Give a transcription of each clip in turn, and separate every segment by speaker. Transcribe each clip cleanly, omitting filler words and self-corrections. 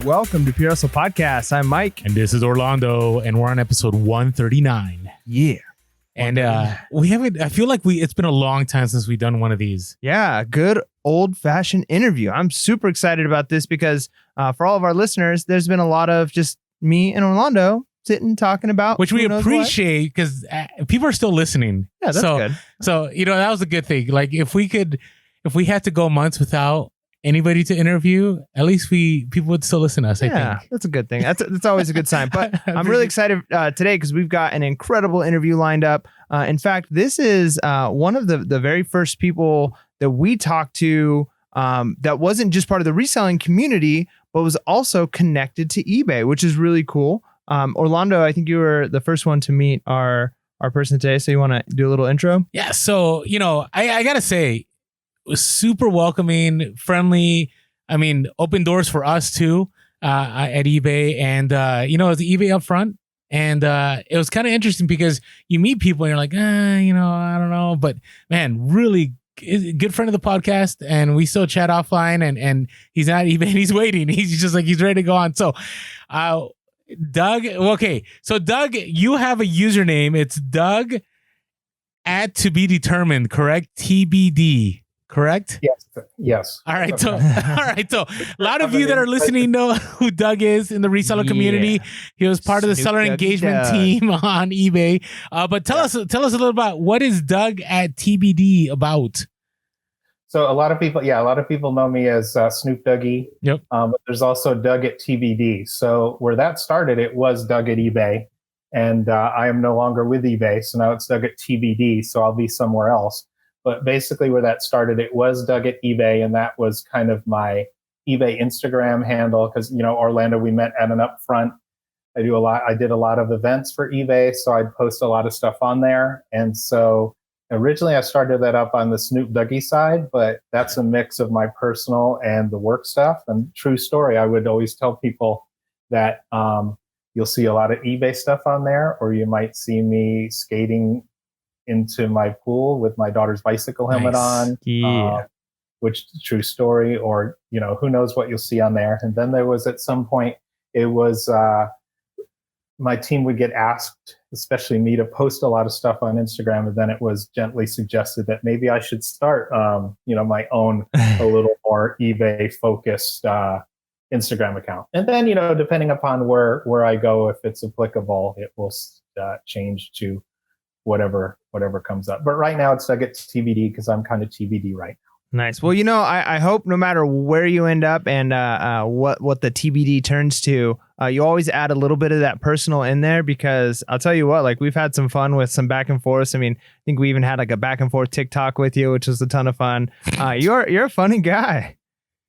Speaker 1: welcome to Pure Hustle Podcast. I'm Mike.
Speaker 2: And this is Orlando, and we're on episode 139.
Speaker 1: Yeah.
Speaker 2: And we haven't, I feel like it's been a long time since we've done one of these.
Speaker 1: Yeah, good old-fashioned interview. I'm super excited about this because for all of our listeners, there's been a lot of just me and Orlando sitting talking about,
Speaker 2: which we appreciate because people are still listening.
Speaker 1: Yeah, that's good.
Speaker 2: So, that was a good thing. Like if we had to go months without anybody to interview, at least people would still listen to us. I think
Speaker 1: that's a good thing. That's always a good sign. But I'm really excited today because we've got an incredible interview lined up. In fact, this is one of the very first people that we talked to that wasn't just part of the reselling community, but was also connected to eBay, which is really cool. Orlando, I think you were the first one to meet our person today. So you want to do a little intro?
Speaker 2: Yeah. So, I got to say, was super welcoming, friendly. I mean, open doors for us too at eBay, and it was eBay up front, and it was kind of interesting because you meet people and you're like, I don't know, but man, really good friend of the podcast, and we still chat offline, and he's at eBay and he's waiting. He's just like he's ready to go on. So, Doug. Okay, so Doug, you have a username. It's Doug at to be determined, correct? TBD. Correct?
Speaker 3: Yes.
Speaker 2: All right. So a lot of you that are listening know who Doug is in the reseller community. He was part of the seller engagement team on eBay. But tell us a little about what is Doug at TBD about.
Speaker 3: So a lot of people know me as Snoop Dougie.
Speaker 2: Yep.
Speaker 3: But there's also Doug at TBD. So where that started, it was Doug at eBay, and I am no longer with eBay. So now it's Doug at TBD. So I'll be somewhere else. But basically where that started, it was Doug at eBay, and that was kind of my eBay Instagram handle because, Orlando, we met at an upfront. I did a lot of events for eBay, so I'd post a lot of stuff on there. And so originally I started that up on the Snoop Dougie side, but that's a mix of my personal and the work stuff. And true story, I would always tell people that you'll see a lot of eBay stuff on there, or you might see me skating into my pool with my daughter's bicycle helmet on, which is a true story, or, who knows what you'll see on there. And then there was at some point, it was, my team would get asked, especially me, to post a lot of stuff on Instagram. And then it was gently suggested that maybe I should start, my own, a little more eBay focused, Instagram account. And then, depending upon where I go, if it's applicable, it will change to whatever comes up. But right now it's Doug at TBD because I'm kind of TBD right now.
Speaker 1: Nice. Well, I hope no matter where you end up and what the TBD turns to, you always add a little bit of that personal in there, because I'll tell you what, like we've had some fun with some back and forth. I mean, I think we even had like a back and forth TikTok with you, which was a ton of fun. You're a funny guy.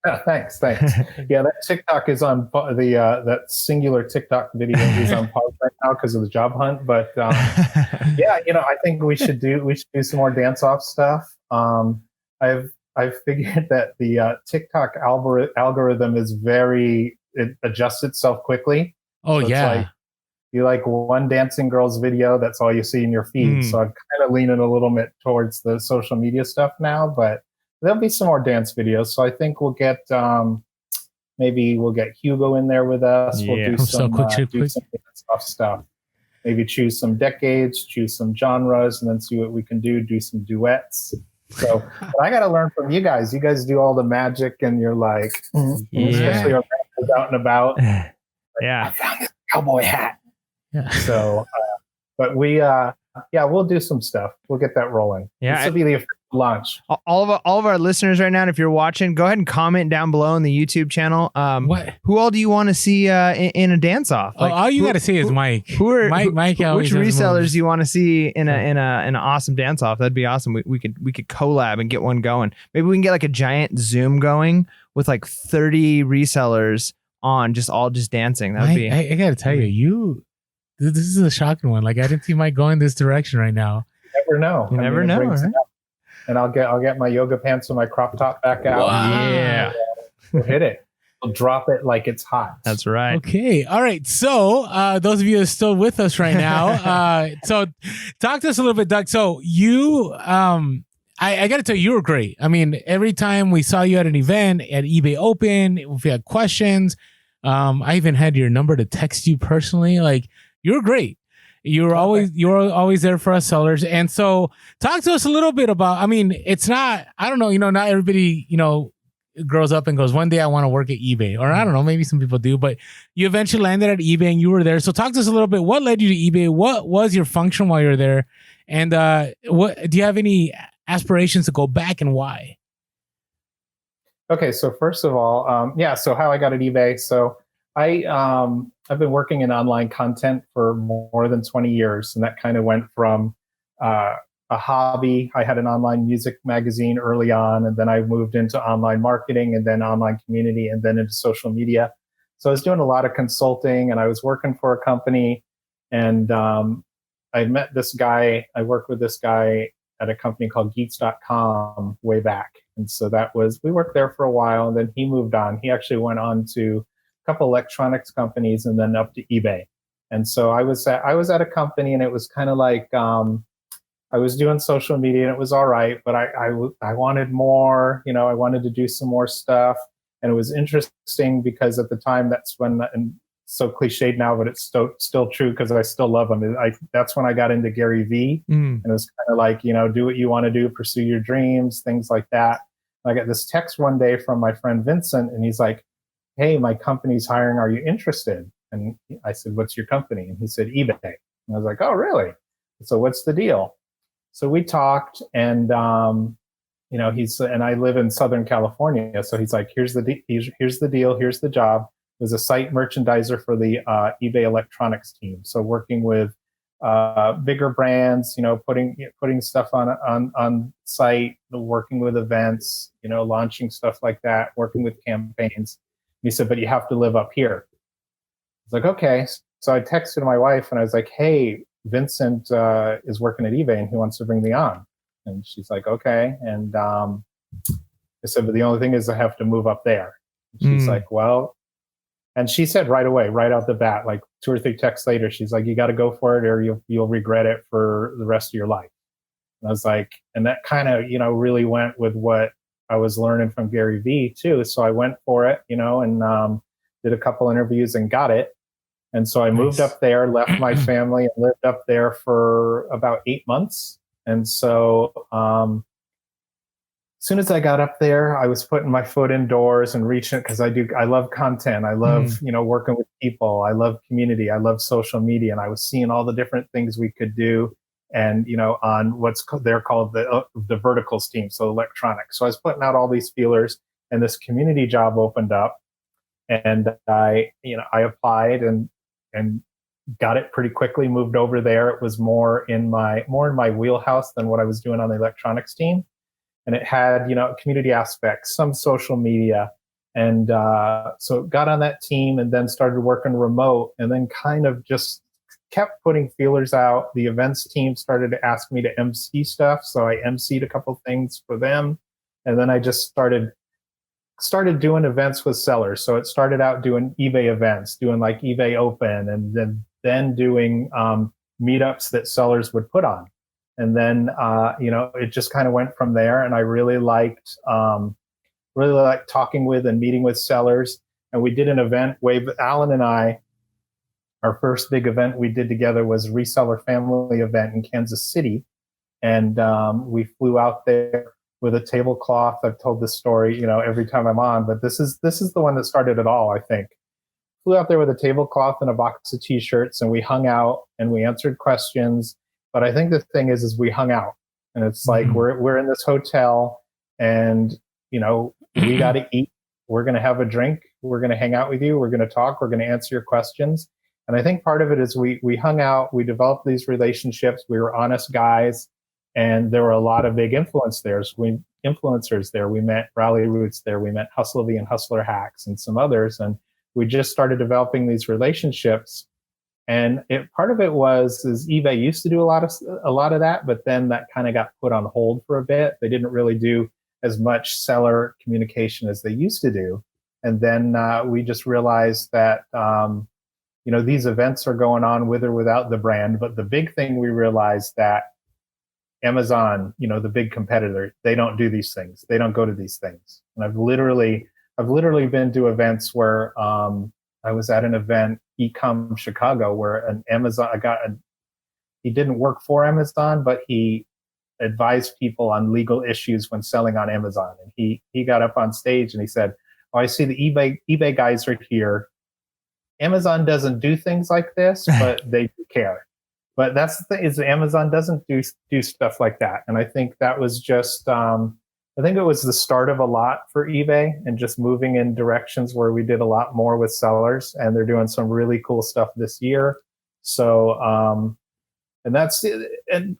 Speaker 3: Oh, thanks. Yeah, that TikTok is on that singular TikTok video is on pause right now because of the job hunt. But I think we should do some more dance-off stuff. I've figured that the TikTok algorithm is it adjusts itself quickly.
Speaker 2: Oh, so yeah.
Speaker 3: Like, you like one dancing girl's video, that's all you see in your feed. So I'm kind of leaning a little bit towards the social media stuff now, but there'll be some more dance videos. So I think we'll get maybe we'll get Hugo in there with us.
Speaker 1: Yeah.
Speaker 3: We'll do some dance-off stuff. Maybe choose some decades, choose some genres, and then see what we can do some duets. So but I got to learn from you guys. You guys do all the magic, and you're like, especially out and about.
Speaker 1: Yeah.
Speaker 3: I found this cowboy hat.
Speaker 2: Yeah.
Speaker 3: So, but we'll do some stuff. We'll get that rolling.
Speaker 1: Yeah.
Speaker 3: This will be the official launch.
Speaker 1: All of our listeners right now, and if you're watching, go ahead and comment down below in the YouTube channel. Who all do you want to see in a dance off?
Speaker 2: Like, all you got to say is Mike. Mike?
Speaker 1: Which resellers do you want to see in an awesome dance off? That'd be awesome. We could collab and get one going. Maybe we can get like a giant Zoom going with like 30 resellers on just dancing. That would be.
Speaker 2: I got to tell you, this is a shocking one. Like I didn't see Mike going this direction right now.
Speaker 3: You never know.
Speaker 1: You never know, right?
Speaker 3: And I'll get my yoga pants and my crop top back out.
Speaker 2: Wow.
Speaker 1: Yeah.
Speaker 3: We'll hit it. We'll drop it like it's hot.
Speaker 1: That's right.
Speaker 2: Okay. All right. So those of you that are still with us right now, so talk to us a little bit, Doug. So you, I got to tell you, you were great. I mean, every time we saw you at an event at eBay Open, if we had questions, I even had your number to text you personally. Like, you're great. You're always there for us sellers. And so talk to us a little bit about, I mean, it's not, I don't know, not everybody, grows up and goes, one day I want to work at eBay, or I don't know, maybe some people do, but you eventually landed at eBay and you were there. So talk to us a little bit. What led you to eBay? What was your function while you were there? And what do you have any aspirations to go back, and why?
Speaker 3: Okay, so first of all, so how I got at eBay. So I've been working in online content for more than 20 years, and that kind of went from a hobby. I had an online music magazine early on, and then I moved into online marketing, and then online community, and then into social media. So I was doing a lot of consulting, and I was working for a company, and I met this guy. I worked with this guy at a company called Geeks.com way back. And so we worked there for a while, and then he moved on. He actually went on to a couple electronics companies and then up to eBay. And so I was at a company, and it was kind of like, I was doing social media, and it was all right, but I wanted more, I wanted to do some more stuff. And it was interesting because at the time, that's when, and so cliched now, but it's still true because I still love him. That's when I got into Gary Vee, and it was kind of like, do what you want to do, pursue your dreams, things like that. And I got this text one day from my friend Vincent, and he's like, "Hey, my company's hiring. Are you interested?" And I said, "What's your company?" And he said, "eBay." And I was like, "Oh, really? So what's the deal?" So we talked, and and I live in Southern California, so he's like, "Here's the deal. Here's the job." Was a site merchandiser for the eBay electronics team. So working with bigger brands, putting stuff on site, working with events, launching stuff like that, working with campaigns. And he said, "But you have to live up here." I was like, "Okay." So I texted my wife, and I was like, "Hey, Vincent is working at eBay, and he wants to bring me on." And she's like, "Okay." And I said, "But the only thing is I have to move up there." And she's like, "Well," and she said right away, right out the bat, like 2 or 3 texts later, she's like, "You got to go for it, or you'll regret it for the rest of your life." And I was like, and that kind of, really went with what I was learning from Gary Vee too. So I went for it, and did a couple interviews and got it. And so I moved up there, left my family, and lived up there for about 8 months. And so as soon as I got up there, I was putting my foot indoors and reaching, because I love content. I love, working with people. I love community. I love social media. And I was seeing all the different things we could do. And, on they're called the verticals team. So electronics. So I was putting out all these feelers, and this community job opened up, and I applied and got it pretty quickly, moved over there. It was more in my wheelhouse than what I was doing on the electronics team. And it had, community aspects, some social media. And so got on that team, and then started working remote, and then kind of just kept putting feelers out. The events team started to ask me to MC stuff. So I MC'd a couple things for them. And then I just started doing events with sellers. So it started out doing eBay events, doing like eBay Open, and then doing meetups that sellers would put on. And then, it just kind of went from there. And I really liked talking with and meeting with sellers. And we did an event, Alan and I, our first big event we did together was Reseller Family event in Kansas City. And we flew out there with a tablecloth. I've told this story, every time I'm on, but this is the one that started it all, I think. Flew out there with a tablecloth and a box of T-shirts, and we hung out and we answered questions. But I think the thing is we hung out, and it's like we're in this hotel, and we got to eat. We're going to have a drink. We're going to hang out with you. We're going to talk. We're going to answer your questions. And I think part of it is we hung out. We developed these relationships. We were honest guys, and there were a lot of big influencers there. We met Rally Roots there. We met Hustlovey and Hustler Hacks and some others, and we just started developing these relationships. And part of it is eBay used to do a lot of that, but then that kind of got put on hold for a bit. They didn't really do as much seller communication as they used to do. And then we just realized that these events are going on with or without the brand. But the big thing we realized that Amazon, the big competitor, they don't do these things. They don't go to these things. And I've literally been to events where I was at an event, Ecom Chicago, where he didn't work for Amazon, but he advised people on legal issues when selling on Amazon. And he got up on stage and he said, "Oh, I see the eBay guys are here. Amazon doesn't do things like this, but they do care." But that's the thing, is Amazon doesn't do stuff like that. And I think that was just, I think it was the start of a lot for eBay, and just moving in directions where we did a lot more with sellers, and they're doing some really cool stuff this year. So, and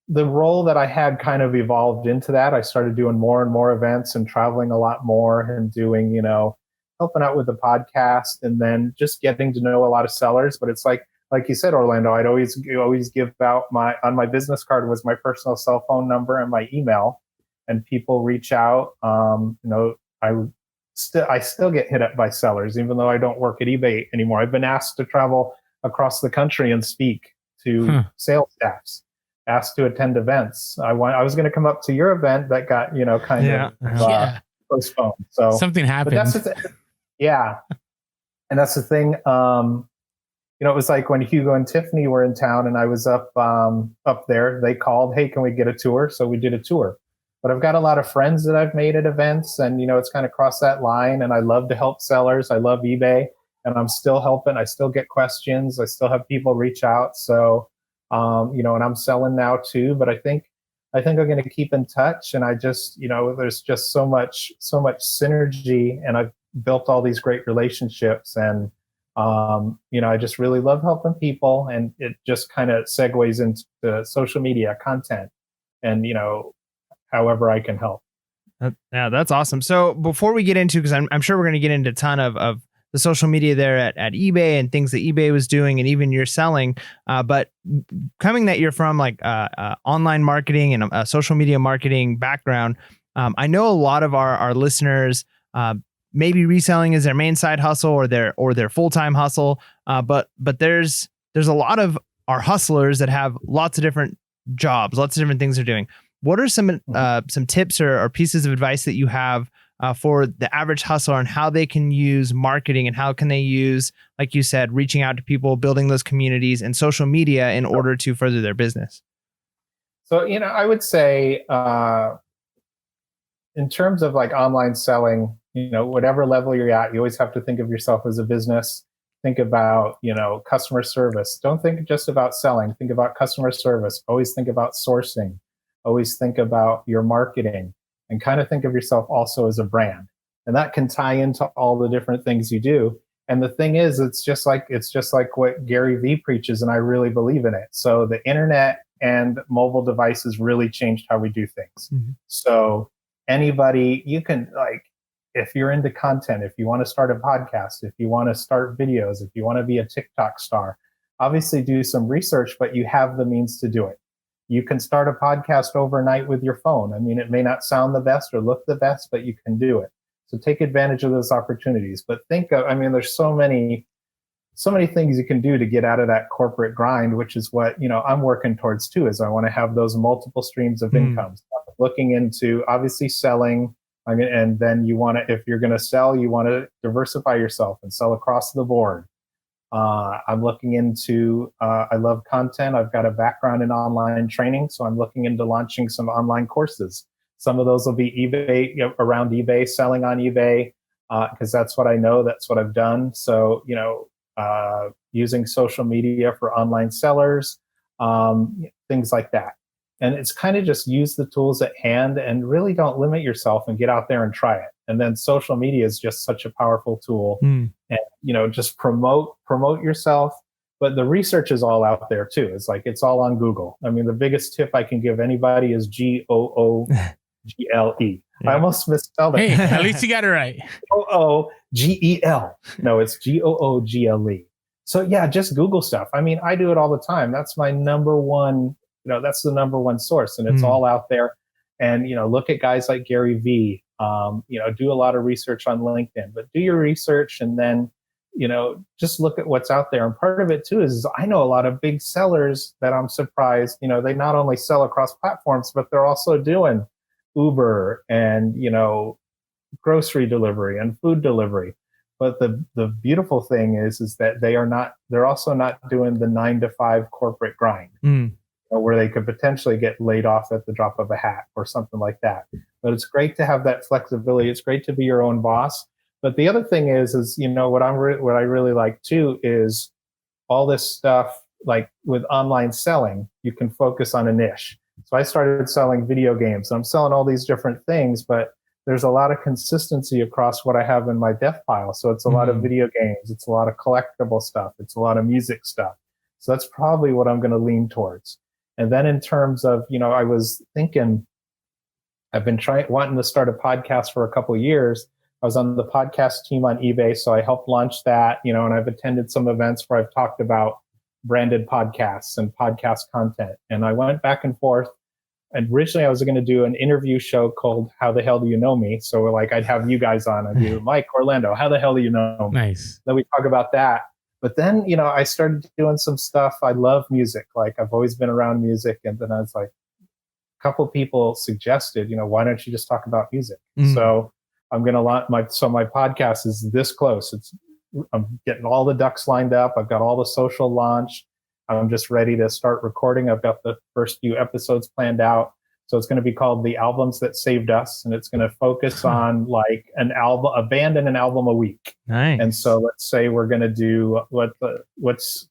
Speaker 3: the role that I had kind of evolved into that. I started doing more and more events and traveling a lot more and doing, helping out with the podcast, and then just getting to know a lot of sellers. But it's like you said, Orlando, I'd always give out on my business card was my personal cell phone number and my email, and people reach out. I still get hit up by sellers, even though I don't work at eBay anymore. I've been asked to travel across the country and speak to sales staffs, asked to attend events. I was going to come up to your event that got, postponed. So
Speaker 2: something happened.
Speaker 3: But that's yeah. And that's the thing. It was like when Hugo and Tiffany were in town and I was up there, they called, "Hey, can we get a tour?" So we did a tour. But I've got a lot of friends that I've made at events, and, it's kind of crossed that line. And I love to help sellers. I love eBay, and I'm still helping. I still get questions. I still have people reach out. So, and I'm selling now too, but I think I'm going to keep in touch. And I just, there's just so much synergy, and I've built all these great relationships, and, I just really love helping people, and it just kind of segues into social media content and, however I can help.
Speaker 1: Yeah, that's awesome. So before we get into, because I'm sure we're going to get into a ton of the social media there at eBay and things that eBay was doing, and even you're selling, but coming that you're from like online marketing and a social media marketing background, I know a lot of our listeners, maybe reselling is their main side hustle or their full-time hustle. But there's a lot of our hustlers that have lots of different jobs, lots of different things they're doing. What are some tips or pieces of advice that you have for the average hustler on how they can use marketing, and how can they use, like you said, reaching out to people, building those communities and social media in order to further their business?
Speaker 3: So, I would say in terms of like online selling, whatever level you're at, you always have to think of yourself as a business. Think about, customer service. Don't think just about selling. Think about customer service. Always think about sourcing. Always think about your marketing, and kind of think of yourself also as a brand. And that can tie into all the different things you do. And the thing is, it's just like what Gary Vee preaches, and I really believe in it. So the internet and mobile devices really changed how we do things. Mm-hmm. So anybody, you can, like, if you're into content, if you want to start a podcast, if you want to start videos, if you want to be a TikTok star, obviously do some research, but you have the means to do it. You can start a podcast overnight with your phone. I mean, it may not sound the best or look the best, but you can do it. So take advantage of those opportunities. But there's so many things you can do to get out of that corporate grind, which is what, I'm working towards too, is I want to have those multiple streams of income. So I'm looking into obviously selling. And then if you're going to sell, you want to diversify yourself and sell across the board. I'm looking into, I love content. I've got a background in online training, so I'm looking into launching some online courses. Some of those will be eBay, around eBay, selling on eBay, because that's what I know, that's what I've done. So, using social media for online sellers, things like that. And it's kind of just use the tools at hand and really don't limit yourself, and get out there and try it. And then social media is just such a powerful tool. And, just promote yourself. But the research is all out there too. It's all on Google. I mean, the biggest tip I can give anybody is Google. Yeah. I almost misspelled it.
Speaker 2: Hey, at least you got it right.
Speaker 3: Googel. No, it's Google. So yeah, just Google stuff. I mean, I do it all the time. That's my number one, that's the number one source, and it's all out there. And, look at guys like Gary Vee, do a lot of research on LinkedIn, but do your research, and then, just look at what's out there. And part of it too is I know a lot of big sellers that I'm surprised, they not only sell across platforms, but they're also doing Uber and, grocery delivery and food delivery. But the beautiful thing is that they're also not doing the 9 to 5 corporate grind, where they could potentially get laid off at the drop of a hat or something like that. But it's great to have that flexibility. It's great to be your own boss. But the other thing is what I really like too is all this stuff, like with online selling, you can focus on a niche. So I started selling video games. I'm selling all these different things, but there's a lot of consistency across what I have in my dev pile. So it's a lot of video games. It's a lot of collectible stuff. It's a lot of music stuff. So that's probably what I'm going to lean towards. And then in terms of, I was thinking, I've been wanting to start a podcast for a couple of years. I was on the podcast team on eBay, so I helped launch that, and I've attended some events where I've talked about branded podcasts and podcast content. And I went back and forth. And originally I was going to do an interview show called How the Hell Do You Know Me? So I'd have you guys on. I'd do Mike, Orlando, how the hell do you know me?
Speaker 2: Nice.
Speaker 3: Then we talk about that. But then, I started doing some stuff. I love music. Like I've always been around music. And then I was like, a couple people suggested, why don't you just talk about music? So I'm going to launch my podcast is this close. I'm getting all the ducks lined up. I've got all the social launch. I'm just ready to start recording. I've got the first few episodes planned out. So it's going to be called The Albums That Saved Us. And it's going to focus on like a band and an album a week.
Speaker 1: Nice.
Speaker 3: And so let's say we're going to do what's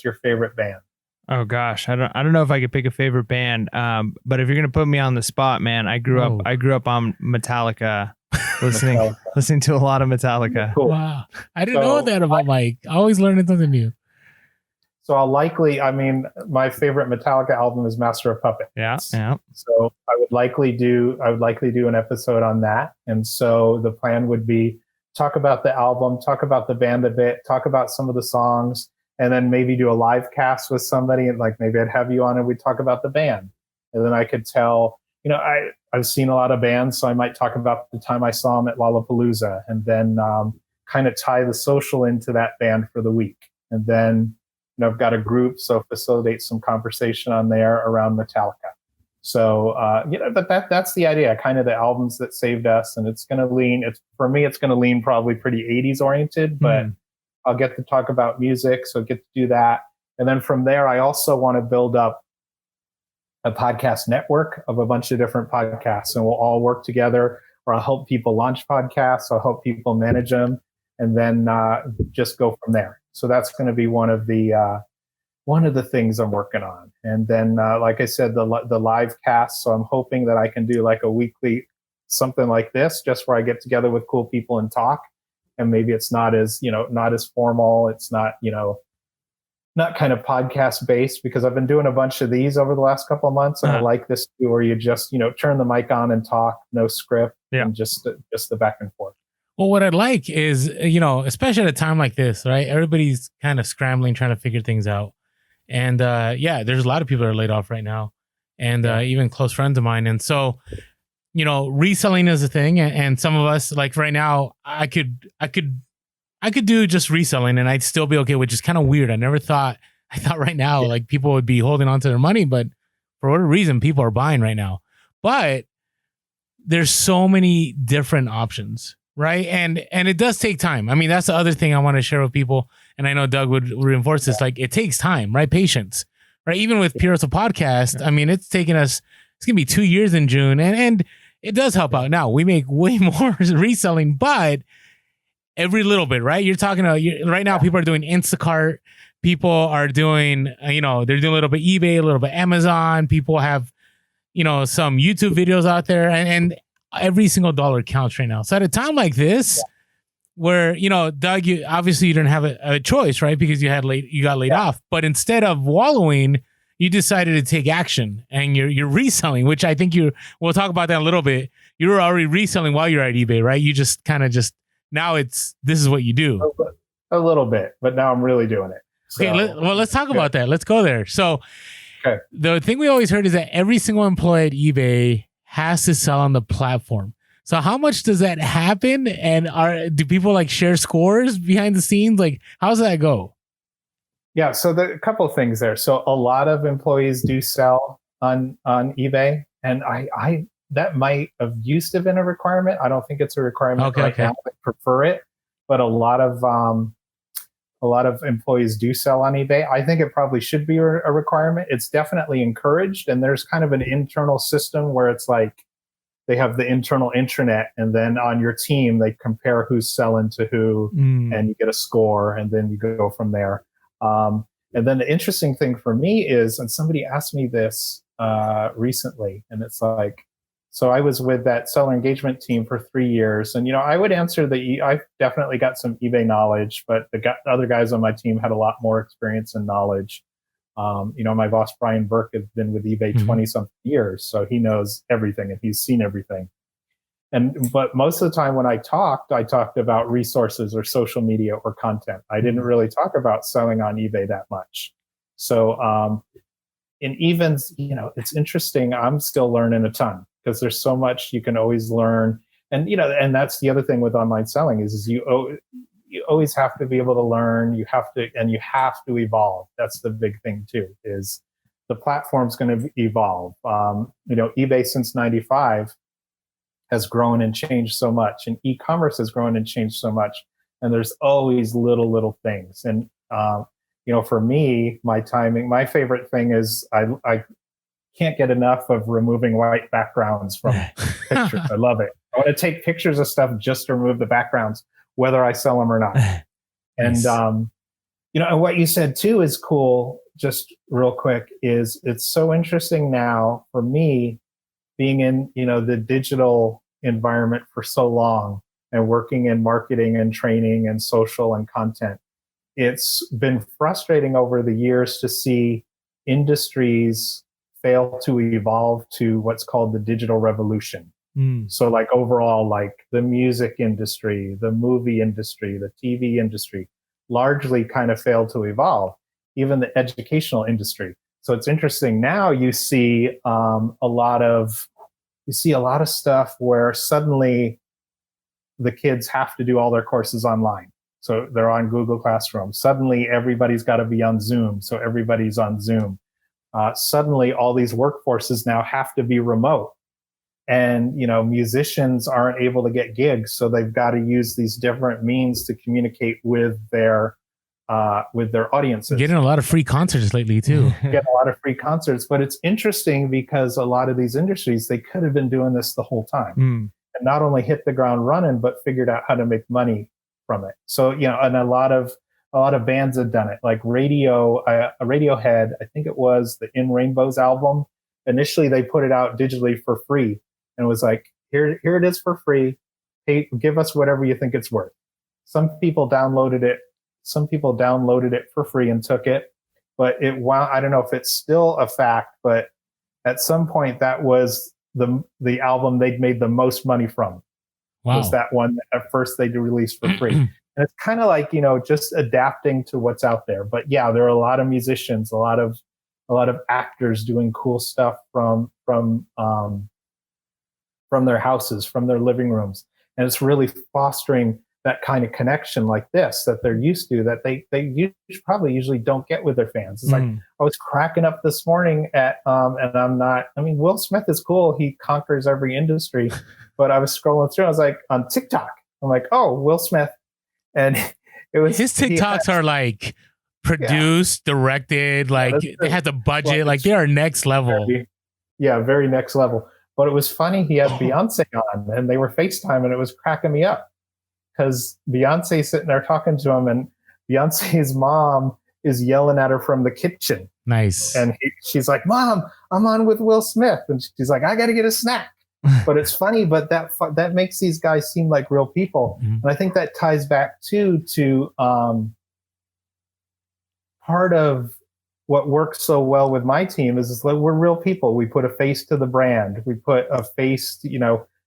Speaker 3: your favorite band?
Speaker 1: Oh gosh, I don't know if I could pick a favorite band. But if you're going to put me on the spot, man, I grew up on Metallica. Listening to a lot of Metallica.
Speaker 3: Cool.
Speaker 2: Wow. I didn't know that about Mike. Always learning something new.
Speaker 3: So my favorite Metallica album is Master of Puppets.
Speaker 1: Yeah.
Speaker 3: So I would likely do an episode on that. And so the plan would be talk about the album, talk about the band a bit, talk about some of the songs, and then maybe do a live cast with somebody. And like maybe I'd have you on and we'd talk about the band. And then I could tell, I've seen a lot of bands, so I might talk about the time I saw them at Lollapalooza, and then kind of tie the social into that band for the week. And then I've got a group, so facilitate some conversation on there around Metallica. So, but that's the idea, kind of the albums that saved us. And it's going to lean, for me, it's going to lean probably pretty 80s oriented, but I'll get to talk about music, so get to do that. And then from there, I also want to build up a podcast network of a bunch of different podcasts, and we'll all work together, or I'll help people launch podcasts. I'll help people manage them, and then just go from there. So that's going to be one of the things I'm working on. And then, like I said, the live cast. So I'm hoping that I can do like a weekly something like this, just where I get together with cool people and talk. And maybe it's not as formal. It's not kind of podcast based, because I've been doing a bunch of these over the last couple of months. And I like this too, where you just, turn the mic on and talk, no script, and just the back and forth.
Speaker 2: Well, what I'd like is, especially at a time like this, right? Everybody's kind of scrambling, trying to figure things out. And there's a lot of people that are laid off right now, and even close friends of mine. And so, reselling is a thing. And some of us, like right now, I could do just reselling and I'd still be okay, which is kind of weird. I thought right now, like people would be holding on to their money, but for whatever reason, people are buying right now. But there's so many different options. Right. And it does take time. I mean, that's the other thing I want to share with people. And I know Doug would reinforce this. Like, it takes time, right? Patience, right? Even with Pure Hustle Podcast, I mean, it's going to be 2 years in June, and it does help out. Now we make way more reselling, but every little bit, right? You're talking about right now, people are doing Instacart. People are doing, they're doing a little bit eBay, a little bit Amazon. People have, some YouTube videos out there, and every single dollar counts right now. So at a time like this, where, Doug, you didn't have a choice, right? Because you got laid off. But instead of wallowing, you decided to take action, and you're reselling, which I think we'll talk about that a little bit. You were already reselling while you're at eBay, right? You just kind of now this is what you do.
Speaker 3: A little bit, but now I'm really doing it. So,
Speaker 2: okay. Let's talk about that. Let's go there. So the thing we always heard is that every single employee at eBay has to sell on the platform. So how much does that happen? And do people like share scores behind the scenes? Like, how does that go?
Speaker 3: Yeah. So a couple of things there. So a lot of employees do sell on eBay, and I that might have used to been a requirement. I don't think it's a requirement now. I prefer it. but a lot of employees do sell on eBay. I think it probably should be a requirement. It's definitely encouraged, and there's kind of an internal system where it's like they have the internal intranet, and then on your team they compare who's selling to who, and you get a score, and then you go from there. And then the interesting thing for me is, and somebody asked me this recently, and it's like, so I was with that seller engagement team for 3 years, and I would answer I definitely got some eBay knowledge, but the other guys on my team had a lot more experience and knowledge. My boss Brian Burke has been with eBay 20 something years, so he knows everything and he's seen everything. But most of the time when I talked about resources or social media or content. I didn't really talk about selling on eBay that much. So in evens, it's interesting. I'm still learning a ton, because there's so much you can always learn. And, and that's the other thing with online selling is you always have to be able to learn. You have to evolve. That's the big thing too, is the platform's going to evolve. eBay since 95 has grown and changed so much, and e-commerce has grown and changed so much. And there's always little things. And, for me, my favorite thing is I can't get enough of removing white backgrounds from pictures. I love it. I want to take pictures of stuff just to remove the backgrounds, whether I sell them or not. And,
Speaker 2: Nice.
Speaker 3: And what you said too is cool, just real quick, is it's so interesting now for me being in, the digital environment for so long and working in marketing and training and social and content. It's been frustrating over the years to see industries fail to evolve to what's called the digital revolution. So like overall, like the music industry, the movie industry, the TV industry, largely kind of failed to evolve, even the educational industry. So it's interesting now you see a lot of stuff where suddenly the kids have to do all their courses online. So they're on Google Classroom. Suddenly everybody's got to be on Zoom. So everybody's on Zoom. Suddenly all these workforces now have to be remote, and musicians aren't able to get gigs, so they've got to use these different means to communicate with their audiences.
Speaker 2: Getting a lot of free concerts lately too.
Speaker 3: Get a lot of free concerts, but it's interesting because a lot of these industries, they could have been doing this the whole time, and not only hit the ground running, but figured out how to make money from it. So and a lot of bands have done it, like Radiohead. I think it was the In Rainbows album. Initially, they put it out digitally for free, and it was like, here it is for free. Hey, give us whatever you think it's worth. Some people downloaded it for free and took it, but I don't know if it's still a fact, but at some point that was the album they'd made the most money from.
Speaker 2: Wow.
Speaker 3: Was that one that at first they released for free. And it's kind of like, just adapting to what's out there. But yeah, there are a lot of musicians, a lot of actors doing cool stuff from their houses, from their living rooms. And it's really fostering that kind of connection like this that they're used to, that they usually don't get with their fans. It's like, I was cracking up this morning at, and Will Smith is cool. He conquers every industry. But I was scrolling through, I was like, on TikTok, I'm like, oh, Will Smith. And it was
Speaker 2: his TikToks are like produced, directed, like they had the budget, like they are next level.
Speaker 3: Very next level. But it was funny, he had Beyonce on, and they were FaceTime, and it was cracking me up because Beyonce's sitting there talking to him, and Beyonce's mom is yelling at her from the kitchen.
Speaker 2: Nice.
Speaker 3: And she's like, Mom, I'm on with Will Smith. And she's like, I got to get a snack. But it's funny, but that makes these guys seem like real people. And I think that ties back to part of what works so well with my team is that we're real people. We put a face to the brand. We put a face,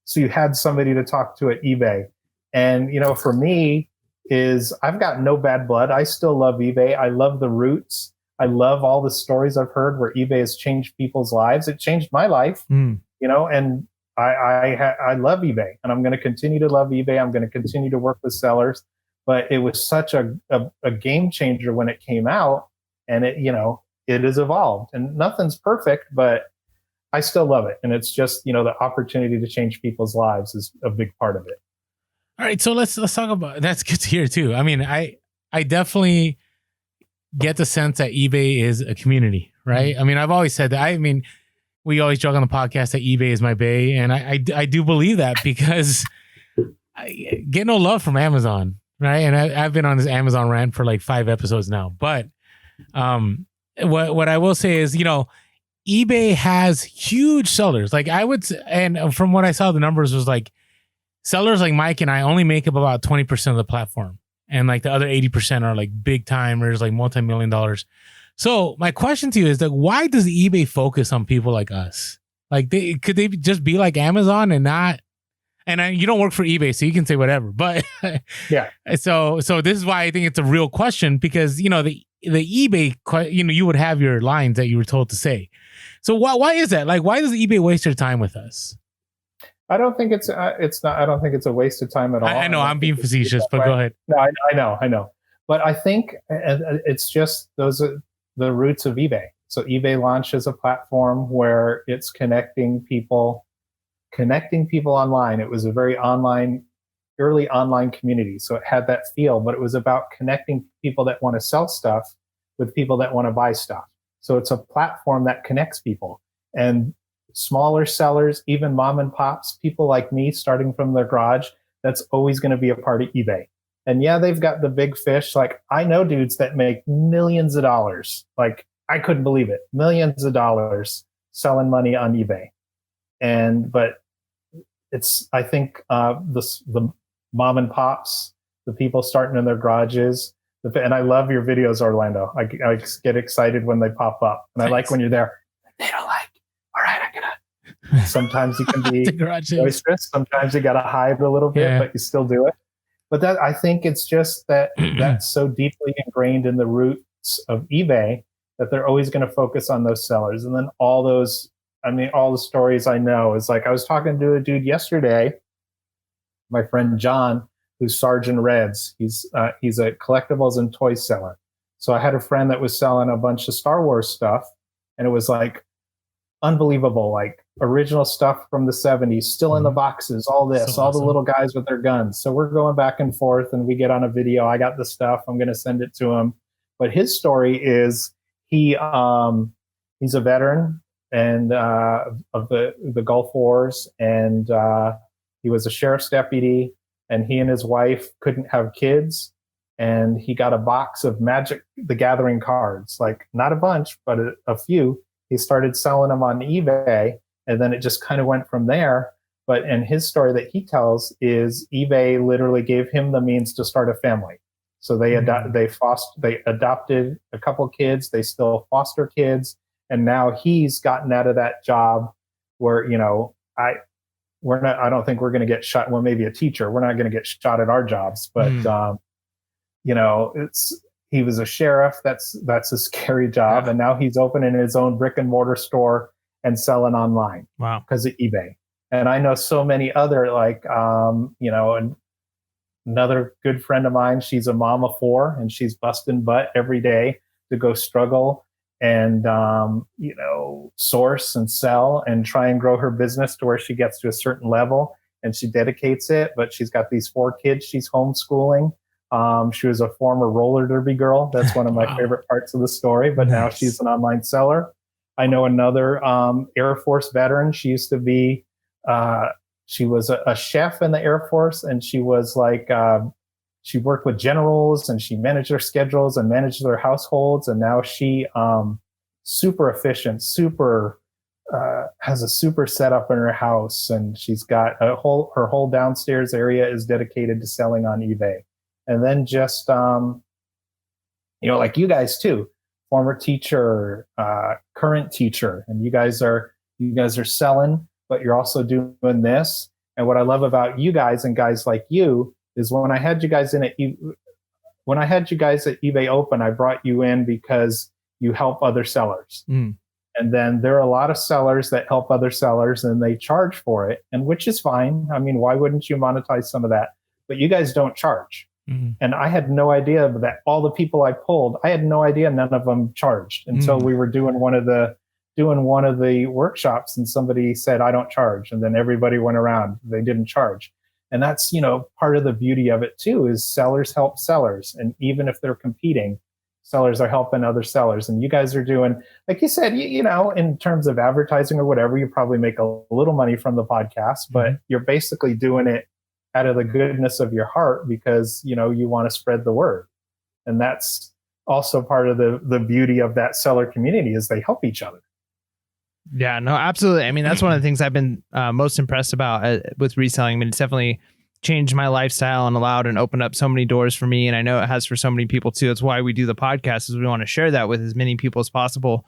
Speaker 3: so you had somebody to talk to at eBay. And, for me is I've got no bad blood. I still love eBay. I love the roots. I love all the stories I've heard where eBay has changed people's lives. It changed my life, and I love eBay, and I'm going to continue to love eBay. I'm going to continue to work with sellers, but it was such a game changer when it came out, and it has evolved, and nothing's perfect, but I still love it. And it's just, the opportunity to change people's lives is a big part of it.
Speaker 2: All right, so let's talk about that's good to hear too. I mean, I definitely get the sense that eBay is a community, right? I mean, I've always said that. I mean, we always joke on the podcast that eBay is my bae, and I do believe that because I get no love from Amazon, right? And I've been on this Amazon rant for like 5 episodes now. But what I will say is, eBay has huge sellers. Like I would, and from what I saw, the numbers was like sellers like Mike and I only make up about 20% of the platform. And like the other 80% are like big timers, like multi-million dollars. So my question to you is like, why does eBay focus on people like us? Like could they just be like Amazon and not, and you don't work for eBay, so you can say whatever, but
Speaker 3: yeah.
Speaker 2: So this is why I think it's a real question because, the eBay, you would have your lines that you were told to say. So why is that? Like, why does eBay waste their time with us?
Speaker 3: I don't think it's not. I don't think it's a waste of time at all.
Speaker 2: I know I'm being facetious, but go ahead.
Speaker 3: No, I know. But I think it's just those are the roots of eBay. So eBay launched as a platform where it's connecting people online. It was a very early online community. So it had that feel, but it was about connecting people that want to sell stuff with people that want to buy stuff. So it's a platform that connects people. And smaller sellers, even mom and pops, people like me starting from their garage, that's always going to be a part of eBay. And yeah, they've got the big fish. Like I know dudes that make millions of dollars. Like I couldn't believe it. Millions of dollars selling money on eBay. But I think the mom and pops, the people starting in their garages, and I love your videos, Orlando. I get excited when they pop up. And I like when you're there. They don't like, all right, sometimes you can be boisterous. Sometimes you got to hide a little bit, but you still do it. But I think it's just that that's so deeply ingrained in the roots of eBay that they're always going to focus on those sellers. And then all the stories I know is like, I was talking to a dude yesterday, my friend John, who's Sergeant Reds. He's a collectibles and toy seller. So I had a friend that was selling a bunch of Star Wars stuff, and it was like unbelievable, like original stuff from the 70s, still in the boxes, all this, so all awesome. The little guys with their guns. So we're going back and forth and we get on a video. I got the stuff. I'm going to send it to him. But his story is he's a veteran and of the Gulf Wars, and he was a sheriff's deputy, and he and his wife couldn't have kids, and he got a box of Magic the Gathering cards, like not a bunch, but a few. He started selling them on eBay, and then it just kind of went from there. But in his story that he tells is eBay literally gave him the means to start a family. So they adopted a couple kids. They still foster kids, and now he's gotten out of that job where I don't think we're going to get shot. Well, maybe a teacher. We're not going to get shot at our jobs, but he was a sheriff. That's a scary job. Yeah. And now he's opening his own brick and mortar store and selling online.
Speaker 1: Wow.
Speaker 3: Because of eBay. And I know so many other, and another good friend of mine, she's a mom of 4 and she's busting butt every day to go struggle and, source and sell and try and grow her business to where she gets to a certain level, and she dedicates it. But she's got these 4 kids she's homeschooling. She was a former roller derby girl. That's one of my favorite parts of the story. But now she's an online seller. I know another Air Force veteran. She used to be, she was a chef in the Air Force, and she was like, she worked with generals and she managed their schedules and managed their households. And now she super efficient, has a super setup in her house, and she's got her whole downstairs area is dedicated to selling on eBay. And then just, like you guys too, former teacher, current teacher, and you guys are selling, but you're also doing this. And what I love about you guys and guys like you is when I had you guys at eBay Open, I brought you in because you help other sellers. Mm. And then there are a lot of sellers that help other sellers and they charge for it, and which is fine. I mean, why wouldn't you monetize some of that? But you guys don't charge. Mm-hmm. And I had no idea that all the people I pulled, I had no idea none of them charged until we were doing one of the workshops, and somebody said, I don't charge. And then everybody went around. They didn't charge. And that's, part of the beauty of it too, is sellers help sellers. And even if they're competing, sellers are helping other sellers. And you guys are doing, like you said, in terms of advertising or whatever, you probably make a little money from the podcast, but you're basically doing it out of the goodness of your heart because, you want to spread the word. And that's also part of the beauty of that seller community is they help each other.
Speaker 1: Yeah, no, absolutely. I mean, that's one of the things I've been most impressed about with reselling. I mean, it's definitely changed my lifestyle and allowed and opened up so many doors for me. And I know it has for so many people too. That's why we do the podcast, is we want to share that with as many people as possible.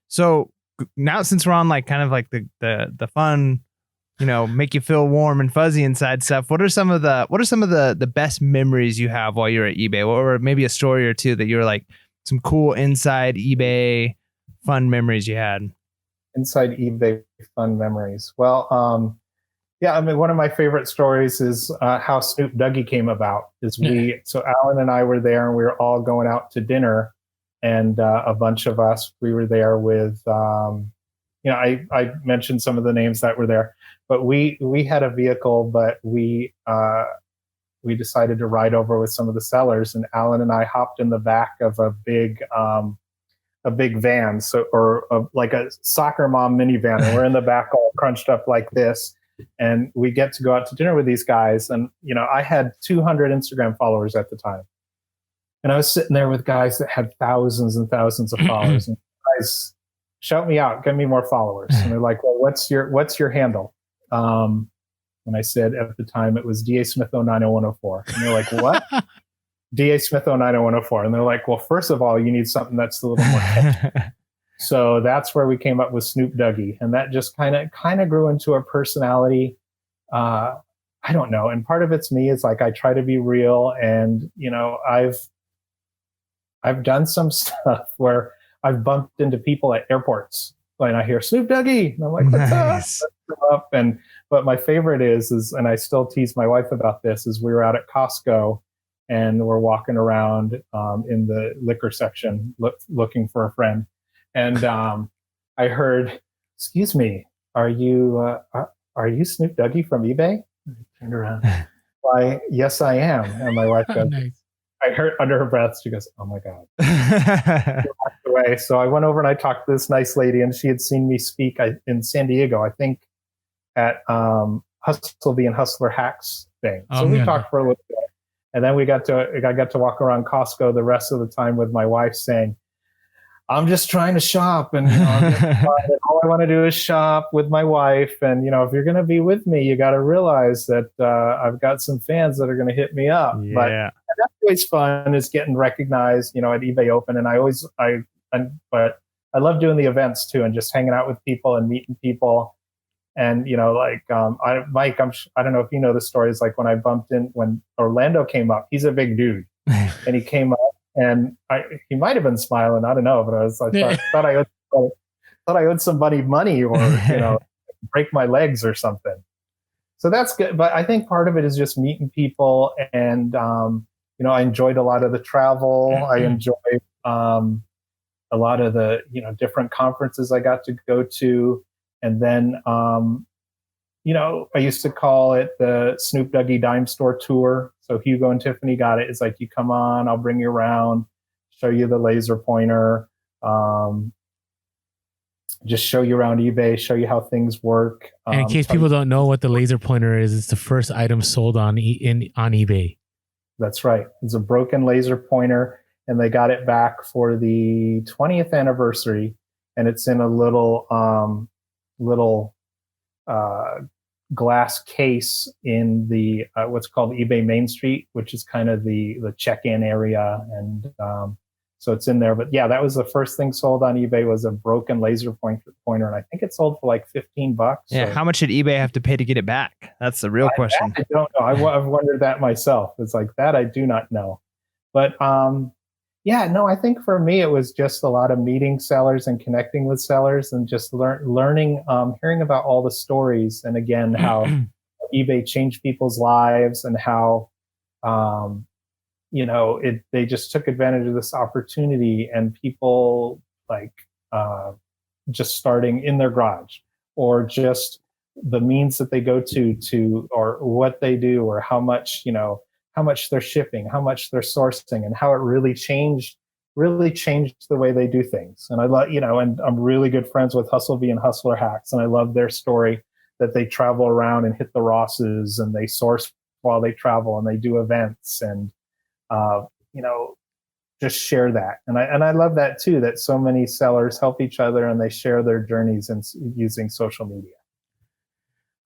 Speaker 1: So now, since we're on like kind of like the fun, make you feel warm and fuzzy inside stuff, what are some of the best memories you have while you're at eBay, or maybe a story or two that you're like some cool inside eBay fun memories you had?
Speaker 3: Inside eBay fun memories. Well, yeah, I mean, one of my favorite stories is how Snoop Dougie came about. So Alan and I were there, and we were all going out to dinner, and a bunch of us, we were there with, I mentioned some of the names that were there, but we had a vehicle, but we decided to ride over with some of the sellers, and Alan and I hopped in the back of a big van, like a soccer mom minivan, and we're in the back all crunched up like this. And we get to go out to dinner with these guys. And, I had 200 Instagram followers at the time. And I was sitting there with guys that had thousands and thousands of followers. And guys, shout me out, get me more followers. And they're like, well, what's your handle? And I said, at the time, it was DA Smith 090104. And they're like, what? DA Smith 090104. And they're like, well, first of all, you need something that's a little more catchy. So that's where we came up with Snoop Dougie. And that just kind of grew into a personality. I don't know. And part of it's me. It's like I try to be real. And, I've done some stuff where I've bumped into people at airports and I hear Snoop Dougie. And I'm like, what's up? But my favorite is, and I still tease my wife about this, is we were out at Costco and we're walking around in the liquor section looking for a friend. And I heard, excuse me, are you Snoop Dougie from eBay? I turned around. Why, yes, I am. And my wife goes, nice. I heard under her breath, she goes, oh my God. She walked away. So I went over and I talked to this nice lady, and she had seen me speak in San Diego, I think at Hustle and Hustler Hacks thing. So we talked for a little bit. And then I got to walk around Costco the rest of the time with my wife saying, I'm just trying to shop, and all I want to do is shop with my wife. And if you're going to be with me, you got to realize that I've got some fans that are going to hit me up.
Speaker 1: Yeah.
Speaker 3: But that's always fun, is getting recognized, at eBay Open. And but I love doing the events too, and just hanging out with people and meeting people. And Mike, I don't know if you know the stories. Like when I bumped in when Orlando came up, he's a big dude, and he came up. And he might have been smiling. I don't know, but I thought I owed somebody money, or break my legs or something. So that's good. But I think part of it is just meeting people, and I enjoyed a lot of the travel. I enjoyed a lot of the different conferences I got to go to, and then I used to call it the Snoop Dougie Dime Store Tour. So Hugo and Tiffany got it. It's like, you come on, I'll bring you around, show you the laser pointer, just show you around eBay, show you how things work.
Speaker 2: And in case people don't know what the laser pointer is, it's the first item sold on eBay. That's
Speaker 3: right. It's a broken laser pointer, and they got it back for the 20th anniversary, and it's in a little glass case in the what's called eBay Main Street, which is kind of the check-in area, and so it's in there. But yeah, that was the first thing sold on eBay, was a broken laser pointer, and I think it sold for like $15.
Speaker 1: Yeah, how much did eBay have to pay to get it back? That's the real question.
Speaker 3: I don't know. I've wondered that myself. It's like that I do not know, but yeah, no, I think for me, it was just a lot of meeting sellers and connecting with sellers, and just learning, hearing about all the stories. And again, how eBay changed people's lives, and how, they just took advantage of this opportunity, and people just starting in their garage, or just the means that they go to or what they do or how much they're shipping, how much they're sourcing, and how it really changed the way they do things. And I love, and I'm really good friends with Hustlebee and Hustler Hacks, and I love their story that they travel around and hit the Rosses and they source while they travel and they do events and just share that. And I love that too, that so many sellers help each other and they share their journeys in using social media.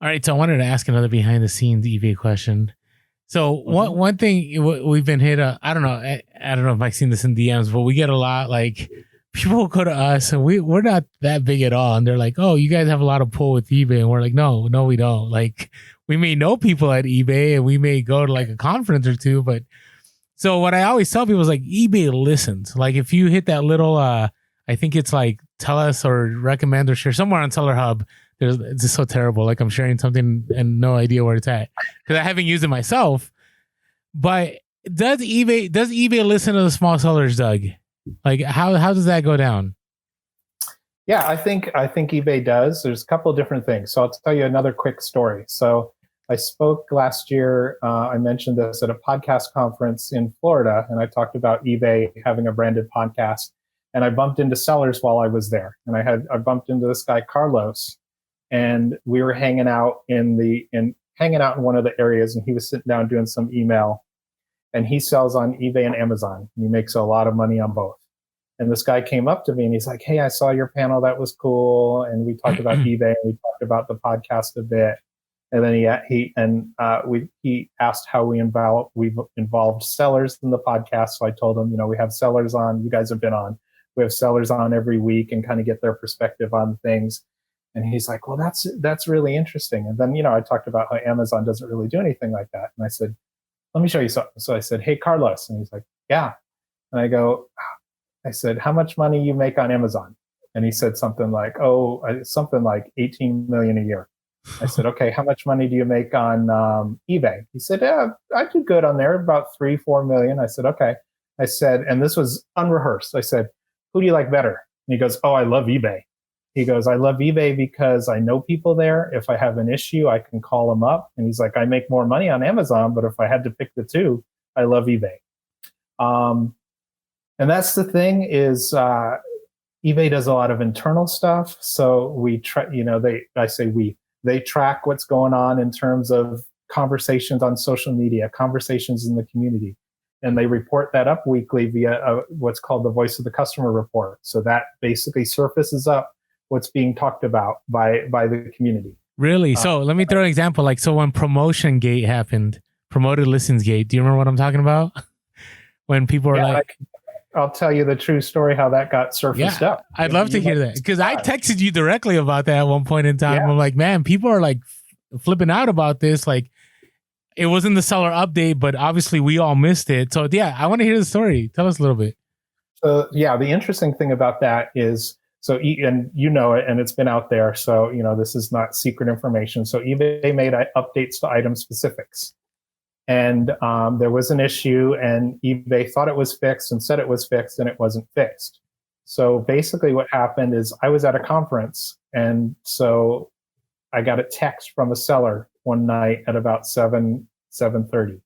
Speaker 2: All right, so I wanted to ask another behind the scenes eBay question. So one thing we've been hit, I don't know if I've seen this in DMs, but we get a lot like people will go to us and we're not that big at all, and they're like, "Oh, you guys have a lot of pull with eBay," and we're like, "No, we don't." Like we may know people at eBay and we may go to like a conference or two, but so what I always tell people is like eBay listens. Like if you hit that little, I think it's like tell us or recommend or share somewhere on Seller Hub. It's just so terrible. Like I'm sharing something and no idea where it's at because I haven't used it myself. But does eBay listen to the small sellers, Doug? Like how does that go down?
Speaker 3: Yeah, I think eBay does. There's a couple of different things. So I'll tell you another quick story. So I spoke last year. I mentioned this at a podcast conference in Florida, and I talked about eBay having a branded podcast. And I bumped into sellers while I was there, and I bumped into this guy Carlos. And we were hanging out in one of the areas, and he was sitting down doing some email, and he sells on eBay and Amazon. And he makes a lot of money on both. And this guy came up to me and he's like, "Hey, I saw your panel. That was cool." And we talked about eBay and we talked about the podcast a bit. And then he asked how we've involved sellers in the podcast. So I told him, we have sellers on. You guys have been on. We have sellers on every week and kind of get their perspective on things. And he's like, "Well, that's really interesting." And then, I talked about how Amazon doesn't really do anything like that. And I said, "Let me show you something." So I said, "Hey, Carlos." And he's like, "Yeah." And I said, "How much money you make on Amazon?" And he said something like 18 million a year. I said, "Okay, how much money do you make on eBay?" He said, "Yeah, I do good on there, about 3-4 million." I said, "Okay." I said, and this was unrehearsed. I said, "Who do you like better?" And he goes, "Oh, I love eBay." He goes, "I love eBay because I know people there. If I have an issue, I can call them up." And he's like, "I make more money on Amazon, but if I had to pick the two, I love eBay." And that's the thing is eBay does a lot of internal stuff. So we try, they track what's going on in terms of conversations on social media, conversations in the community. And they report that up weekly via what's called the Voice of the Customer report. So that basically surfaces up what's being talked about by the community.
Speaker 2: Really? So let me throw an example. Like, so when Promotion Gate happened, Promoted Listings Gate, do you remember what I'm talking about? When people were like...
Speaker 3: I'll tell you the true story, how that got surfaced up.
Speaker 2: I'd love to hear that. Because I texted you directly about that at one point in time. Yeah. I'm like, man, people are like flipping out about this. Like, it wasn't the seller update, but obviously we all missed it. So yeah, I want to hear the story. Tell us a little bit.
Speaker 3: So yeah, the interesting thing about that is, and you know it, and it's been out there. So, this is not secret information. So eBay made updates to item specifics. And there was an issue, and eBay thought it was fixed and said it was fixed, and it wasn't fixed. So basically what happened is I was at a conference, and so I got a text from a seller one night at about 7:30.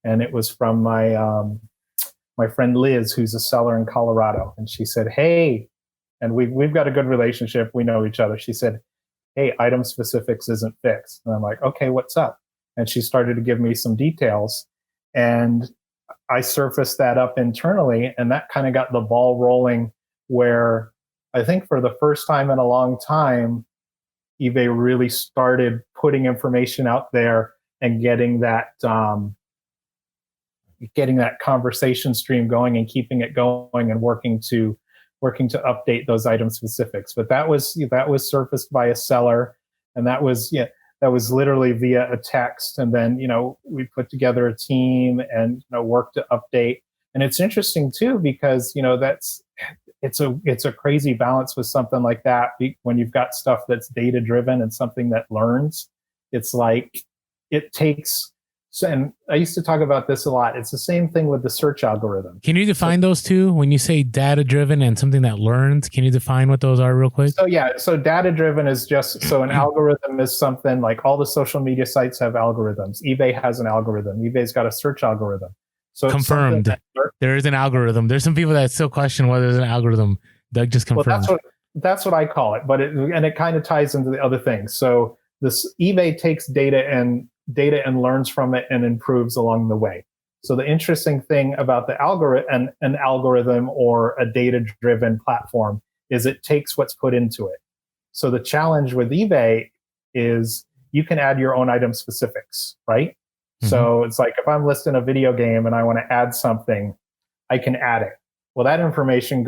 Speaker 3: And it was from my friend Liz, who's a seller in Colorado. And she said, "Hey," and we've got a good relationship. We know each other. She said, "Hey, item specifics isn't fixed." And I'm like, "Okay, what's up?" And she started to give me some details, and I surfaced that up internally, and that kind of got the ball rolling, where I think for the first time in a long time, eBay really started putting information out there and getting that conversation stream going and keeping it going and working to update those item specifics. But that was surfaced by a seller, and that was literally via a text. And then, we put together a team and, worked to update. And it's interesting too, because, it's a crazy balance with something like that. When you've got stuff that's data driven and something that learns, it's like, it takes So, and I used to talk about this a lot. It's the same thing with the search algorithm.
Speaker 2: Can you define those two? When you say data driven and something that learns, can you define what those are real quick?
Speaker 3: So yeah, so data driven is just, so an algorithm is something like all the social media sites have algorithms. eBay has an algorithm. eBay's got a search algorithm. So
Speaker 2: Confirmed. There is an algorithm. There's some people that still question whether there's an algorithm. Doug just confirmed.
Speaker 3: Well, that's what I call it, but it kind of ties into the other things. So this eBay takes data and learns from it and improves along the way. So the interesting thing about the algorithm, an algorithm or a data-driven platform, is it takes what's put into it. So the challenge with eBay is you can add your own item specifics, right? Mm-hmm. So it's like if I'm listing a video game and I want to add something, I can add it. Well, that information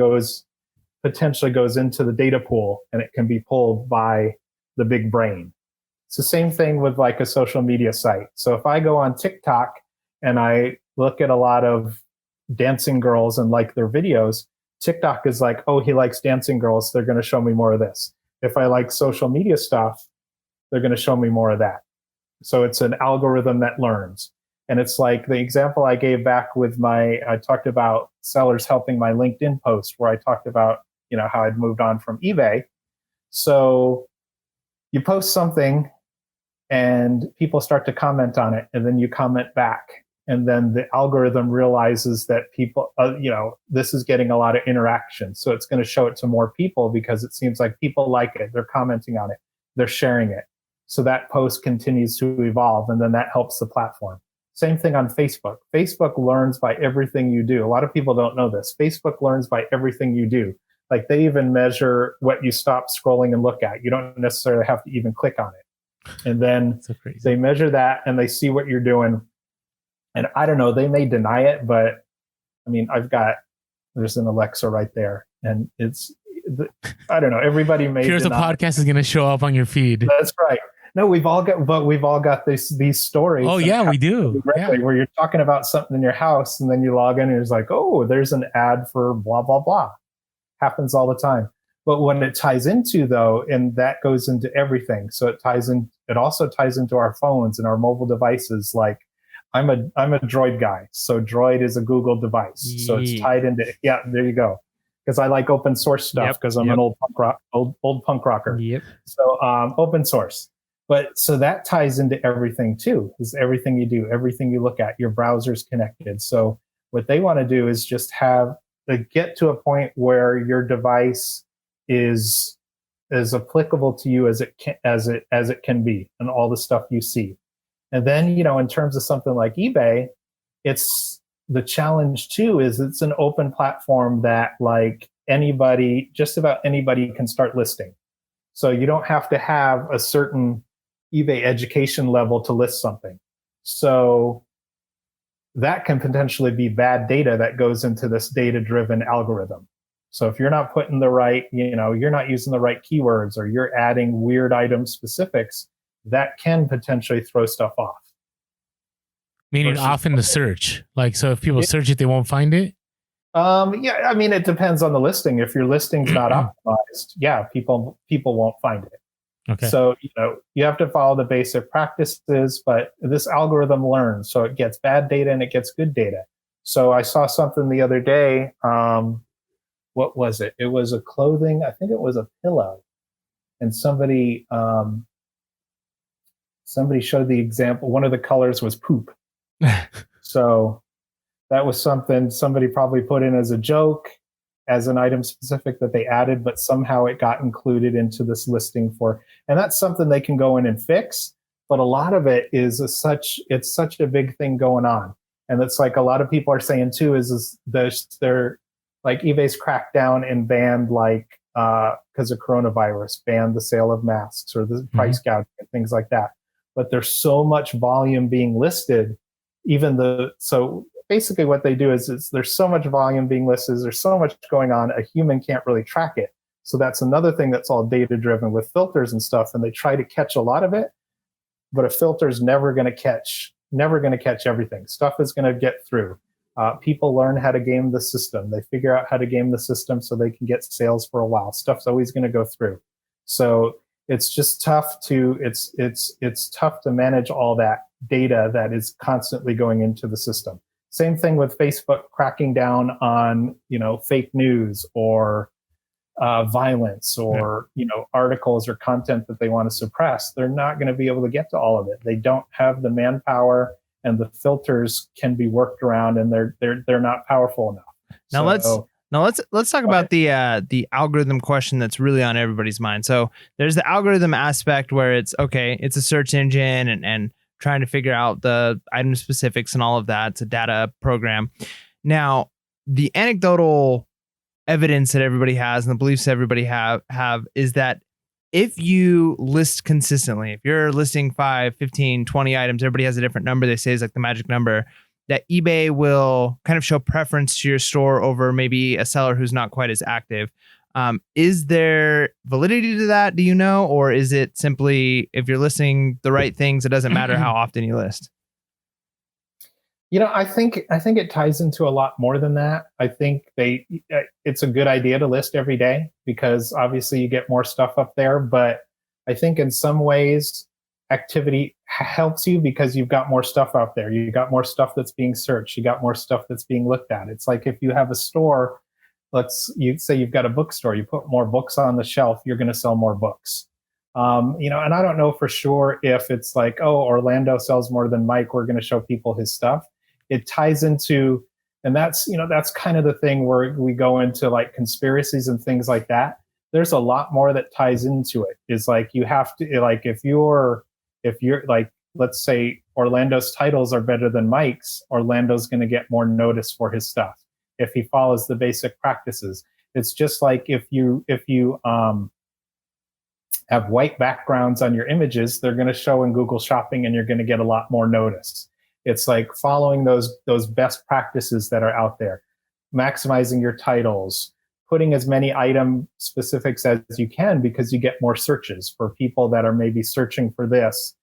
Speaker 3: potentially goes into the data pool, and it can be pulled by the big brain. It's the same thing with like a social media site. So if I go on TikTok and I look at a lot of dancing girls and like their videos, TikTok is like, oh, he likes dancing girls, they're going to show me more of this. If I like social media stuff, they're going to show me more of that. So it's an algorithm that learns. And it's like the example I gave back with I talked about sellers helping my LinkedIn post, where I talked about, how I'd moved on from eBay. So you post something and people start to comment on it, and then you comment back. And then the algorithm realizes that people, this is getting a lot of interaction. So it's going to show it to more people because it seems like people like it. They're commenting on it. They're sharing it. So that post continues to evolve, and then that helps the platform. Same thing on Facebook. Facebook learns by everything you do. A lot of people don't know this. Facebook learns by everything you do. Like they even measure what you stop scrolling and look at. You don't necessarily have to even click on it. And then they measure that and they see what you're doing. And I don't know, they may deny it, but I mean, there's an Alexa right there. And I don't know, everybody may
Speaker 2: Here's
Speaker 3: deny.
Speaker 2: The podcast is going to show up on your feed.
Speaker 3: That's right. No, we've all got these stories.
Speaker 2: Oh yeah, we do.
Speaker 3: Where you're talking about something in your house and then you log in and it's like, oh, there's an ad for blah, blah, blah. Happens all the time. But when it ties into though, and that goes into everything. So it also ties into our phones and our mobile devices. Like I'm a Droid guy. So Droid is a Google device. Yeah. So it's tied into, yeah, there you go. Because I like open source stuff because I'm an old punk rocker.
Speaker 1: Yep.
Speaker 3: So open source. But so that ties into everything too, is everything you do, everything you look at, your browser's connected. So what they want to do is just get to a point where your device is as applicable to you as it can be, and all the stuff you see. And then, in terms of something like eBay, it's the challenge too, is it's an open platform that like just about anybody can start listing. So you don't have to have a certain eBay education level to list something. So that can potentially be bad data that goes into this data-driven algorithm. So if you're not putting the right, you're not using the right keywords, or you're adding weird item specifics, that can potentially throw stuff off.
Speaker 2: Meaning off in the search. Like, so if people search it, they won't find it?
Speaker 3: Yeah, I mean, it depends on the listing. If your listing's not optimized, yeah, people won't find it. Okay. So, you have to follow the basic practices, but this algorithm learns. So it gets bad data and it gets good data. So I saw something the other day. What was it? It was I think it was a pillow. And somebody showed the example. One of the colors was poop. So that was something somebody probably put in as a joke, as an item specific that they added, but somehow it got included into this listing and that's something they can go in and fix. But a lot of it is it's such a big thing going on. And it's like a lot of people are saying too, is they're like eBay's cracked down and banned, like, because of coronavirus, banned the sale of masks or the price gouging and things like that. But there's so much volume being listed, so basically what they do is there's so much volume being listed, there's so much going on, a human can't really track it. So that's another thing that's all data driven with filters and stuff, and they try to catch a lot of it, but a filter is never going to catch everything. Stuff is going to get through. People learn how to game the system. They figure out how to game the system so they can get sales for a while. Stuff's always going to go through. So it's just tough it's tough to manage all that. data that is constantly going into the system. Same thing with Facebook cracking down on, fake news or violence or, articles or content that they want to suppress. They're not going to be able to get to all of it. They don't have the manpower, and the filters can be worked around, and they're not powerful enough.
Speaker 1: Let's talk about the algorithm question that's really on everybody's mind. So there's the algorithm aspect where it's a search engine and trying to figure out the item specifics and all of that. It's a data program. Now, the anecdotal evidence that everybody has and the beliefs everybody have is that if you list consistently, if you're listing 5, 15, 20 items, everybody has a different number they say is like the magic number, that eBay will kind of show preference to your store over maybe a seller who's not quite as active. Is there validity to that? Do you know? Or is it simply if you're listing the right things, it doesn't matter how often you list?
Speaker 3: I think it ties into a lot more than that. I think it's a good idea to list every day because obviously you get more stuff up there. But I think in some ways activity helps you because you've got more stuff out there. You got more stuff that's being searched. You got more stuff that's being looked at. It's like if you have a store, you say you've got a bookstore, you put more books on the shelf, you're going to sell more books. And I don't know for sure if it's like, oh, Orlando sells more than Mike, we're going to show people his stuff. It ties into, and that's kind of the thing where we go into like conspiracies and things like that. There's a lot more that ties into it. Is like you have to, like if you're like, let's say Orlando's titles are better than Mike's, Orlando's going to get more notice for his stuff if he follows the basic practices. It's just like if you have white backgrounds on your images, they're going to show in Google Shopping and you're going to get a lot more notice. It's like following those best practices that are out there, maximizing your titles, putting as many item specifics as you can because you get more searches for people that are maybe searching for this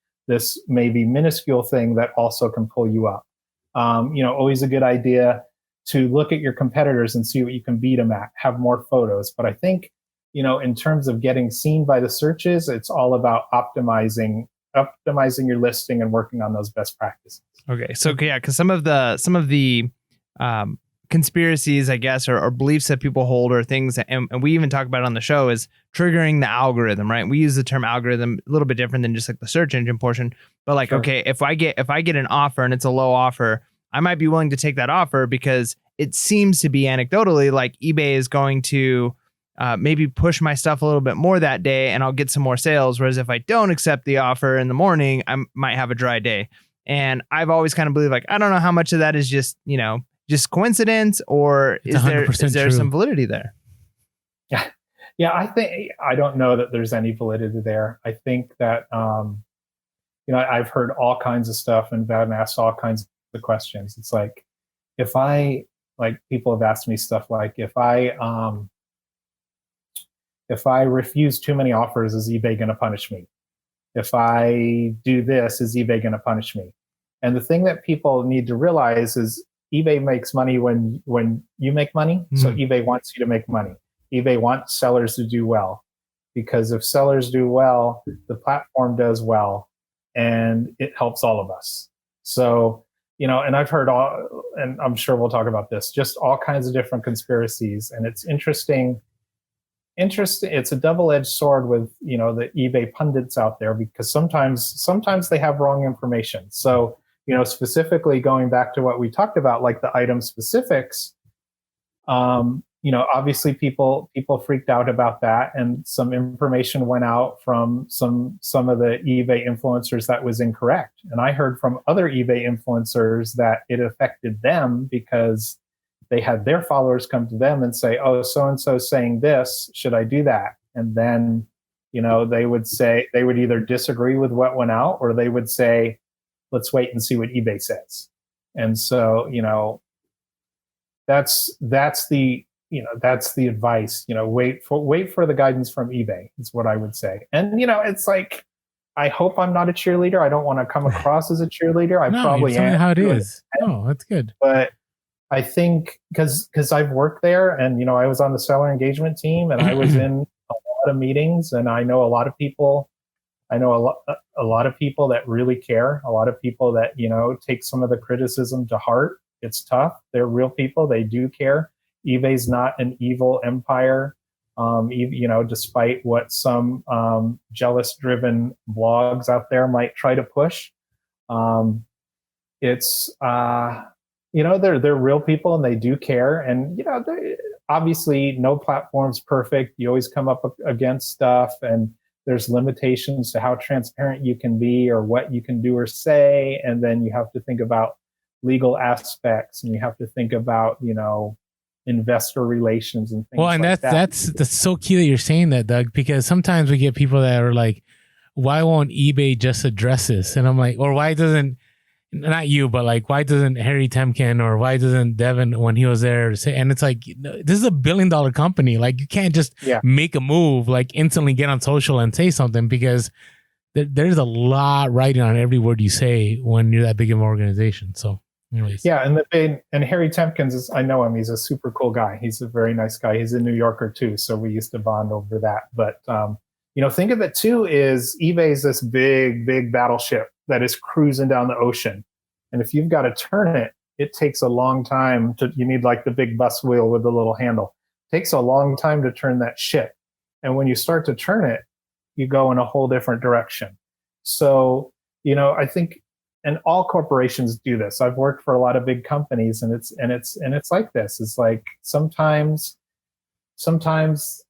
Speaker 3: maybe minuscule thing that also can pull you up. Always a good idea to look at your competitors and see what you can beat them at, have more photos. But I think, in terms of getting seen by the searches, it's all about optimizing your listing and working on those best practices.
Speaker 1: Okay. So yeah, because some of the conspiracies, I guess, or beliefs that people hold or things, and we even talk about it on the show, is triggering the algorithm, right? We use the term algorithm a little bit different than just like the search engine portion. But like, sure. Okay, if I get an offer and it's a low offer, I might be willing to take that offer because it seems to be anecdotally like eBay is going to maybe push my stuff a little bit more that day and I'll get some more sales. Whereas if I don't accept the offer in the morning, I might have a dry day. And I've always kind of believed, like, I don't know how much of that is just coincidence or is there some validity there?
Speaker 3: Yeah. Yeah. I don't know that there's any validity there. I think that, I've heard all kinds of stuff and been asked all kinds of questions. It's like, people have asked me stuff like, if I refuse too many offers, is eBay going to punish me? If I do this, is eBay going to punish me? And the thing that people need to realize is eBay makes money when you make money. Mm-hmm. So eBay wants you to make money. eBay wants sellers to do well, because if sellers do well, the platform does well, and it helps all of us. So, and I've heard and I'm sure we'll talk about this, just all kinds of different conspiracies. And it's interesting. It's a double-edged sword with, the eBay pundits out there, because sometimes they have wrong information. So, specifically going back to what we talked about, like the item specifics, obviously people freaked out about that, and some information went out from some of the eBay influencers that was incorrect. And I heard from other eBay influencers that it affected them because they had their followers come to them and say, oh, so-and-so saying this, should I do that? And then, they would either disagree with what went out, or they would say, let's wait and see what eBay says. And so, that's the advice, wait for the guidance from eBay is what I would say. And, it's like, I hope I'm not a cheerleader. I don't want to come across as a cheerleader. I probably am.
Speaker 2: How it is. No, that's good.
Speaker 3: But I think because I've worked there, and I was on the seller engagement team, and I was in a lot of meetings, and I know a lot of people I know a lot of people that really care, a lot of people that, take some of the criticism to heart. It's tough. They're real people. They do care. eBay's not an evil empire. Despite what some jealous-driven blogs out there might try to push, it's they're real people and they do care. And obviously, no platform's perfect. You always come up against stuff, and there's limitations to how transparent you can be or what you can do or say. And then you have to think about legal aspects, and you have to think about investor relations and things.
Speaker 2: Well, and
Speaker 3: like
Speaker 2: that's so key that you're saying that, Doug, because sometimes we get people that are like, why won't eBay just address this? And I'm like, or why doesn't, not you, but like, why doesn't Harry Temkin or why doesn't Devin, when he was there, say? And it's like, this is $1 billion company. Like, you can't just make a move, like instantly get on social and say something, because there's a lot writing on every word you say when you're that big of an organization. So anyways.
Speaker 3: Yeah, and Harry Temkins I know him. He's a super cool guy. He's a very nice guy. He's a New Yorker too, so we used to bond over that. But think of it too is eBay's this big battleship that is cruising down the ocean, and if you've got to turn it, it takes a long time. You need like the big bus wheel with the little handle. It takes a long time to turn that ship, and when you start to turn it, you go in a whole different direction. So I think. And all corporations do this. I've worked for a lot of big companies, and it's like this. It's like sometimes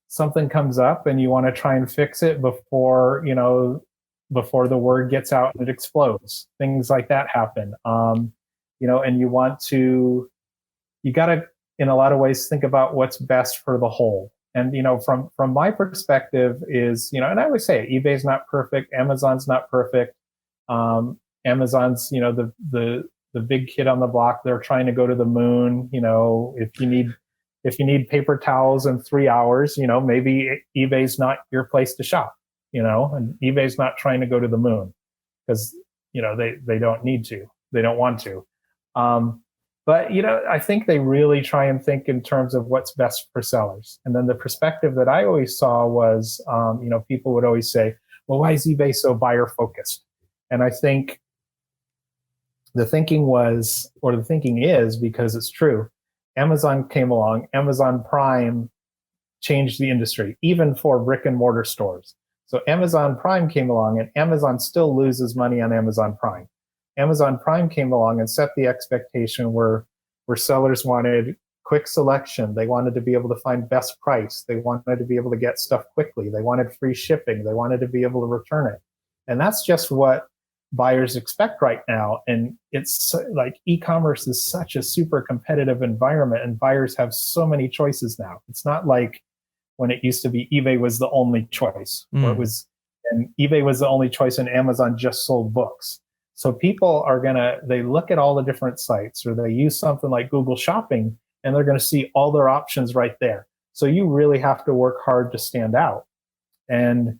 Speaker 3: something comes up, and you want to try and fix it before the word gets out and it explodes. Things like that happen. And you got to, in a lot of ways, think about what's best for the whole. And from my perspective is, and I always say it, eBay's not perfect, Amazon's not perfect. Amazon's, the big kid on the block. They're trying to go to the moon. If you need paper towels in 3 hours, maybe eBay's not your place to shop. And eBay's not trying to go to the moon because they don't need to. They don't want to. But I think they really try and think in terms of what's best for sellers. And then the perspective that I always saw was, people would always say, "Well, why is eBay so buyer focused?" And I think the thinking is, because it's true. Amazon came along, Amazon Prime changed the industry, even for brick and mortar stores. So Amazon Prime came along, and Amazon still loses money on Amazon Prime. Amazon Prime came along and set the expectation where sellers wanted quick selection. They wanted to be able to find best price. They wanted to be able to get stuff quickly. They wanted free shipping. They wanted to be able to return it. And that's just what buyers expect right now. And it's like e-commerce is such a super competitive environment, and buyers have so many choices now. It's not like when it used to be eBay was the only choice, and eBay was the only choice and Amazon just sold books. So people they look at all the different sites, or they use something like Google Shopping, and they're going to see all their options right there. So you really have to work hard to stand out. And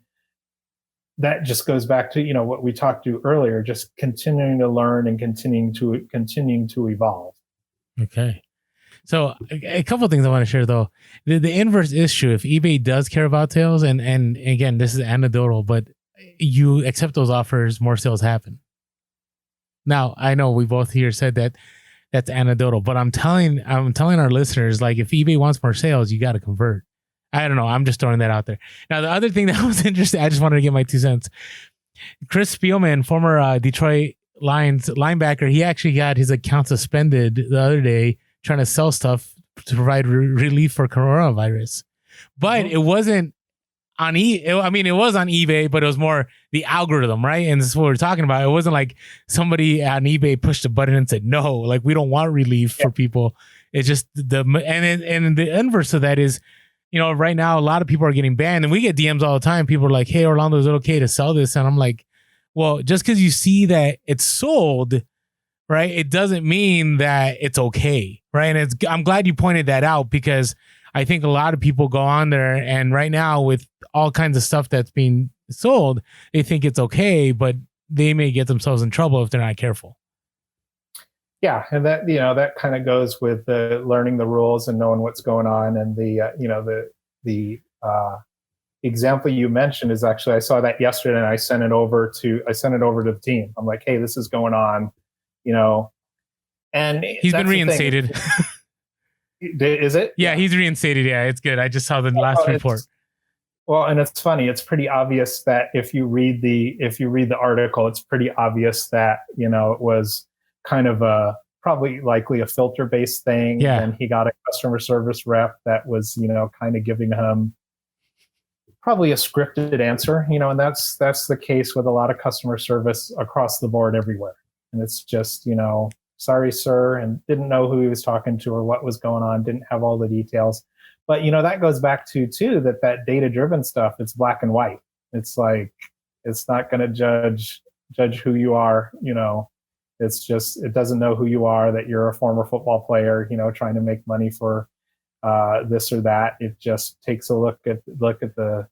Speaker 3: that just goes back to what we talked to earlier, just continuing to learn and continuing to evolve.
Speaker 2: Okay, so a couple of things I want to share though. The inverse is true. If eBay does care about sales, and again, this is anecdotal, but you accept those offers, more sales happen. Now I know we both here said that that's anecdotal, but I'm telling our listeners, like, if eBay wants more sales, you got to convert. I don't know. I'm just throwing that out there. Now, the other thing that was interesting, I just wanted to get my 2 cents. Chris Spielman, former Detroit Lions linebacker, he actually got his account suspended the other day trying to sell stuff to provide relief for coronavirus. But it wasn't on it was on eBay, but it was more the algorithm, right? And this is what we're talking about. It wasn't like somebody on eBay pushed a button and said, no, like, we don't want relief for people. It's just and the inverse of that is, right now, a lot of people are getting banned, and we get DMs all the time. People are like, "Hey, Orlando, is it okay to sell this?" And I'm like, well, just because you see that it's sold, right, it doesn't mean that it's okay, right? And I'm glad you pointed that out, because I think a lot of people go on there, and right now with all kinds of stuff that's being sold, they think it's okay, but they may get themselves in trouble if they're not careful.
Speaker 3: Yeah, and that kind of goes with the learning the rules and knowing what's going on, and the example you mentioned is actually, I saw that yesterday and I sent it over to the team. I'm like, hey, this is going on, and
Speaker 2: he's been reinstated.
Speaker 3: Is it?
Speaker 2: Yeah, he's reinstated. Yeah, it's good. I just saw the last report.
Speaker 3: Well, and it's funny. It's pretty obvious that if you read the article, it's pretty obvious that it was kind of likely a filter based thing.
Speaker 2: Yeah.
Speaker 3: And he got a customer service rep that was kind of giving him probably a scripted answer. And that's the case with a lot of customer service across the board everywhere. And it's just sorry, sir, and didn't know who he was talking to or what was going on. Didn't have all the details. But that goes back to too that data-driven stuff. It's black and white. It's like it's not going to judge who you are. It's just it doesn't know who you are. That you're a former football player. Trying to make money for this or that. It just takes a look at the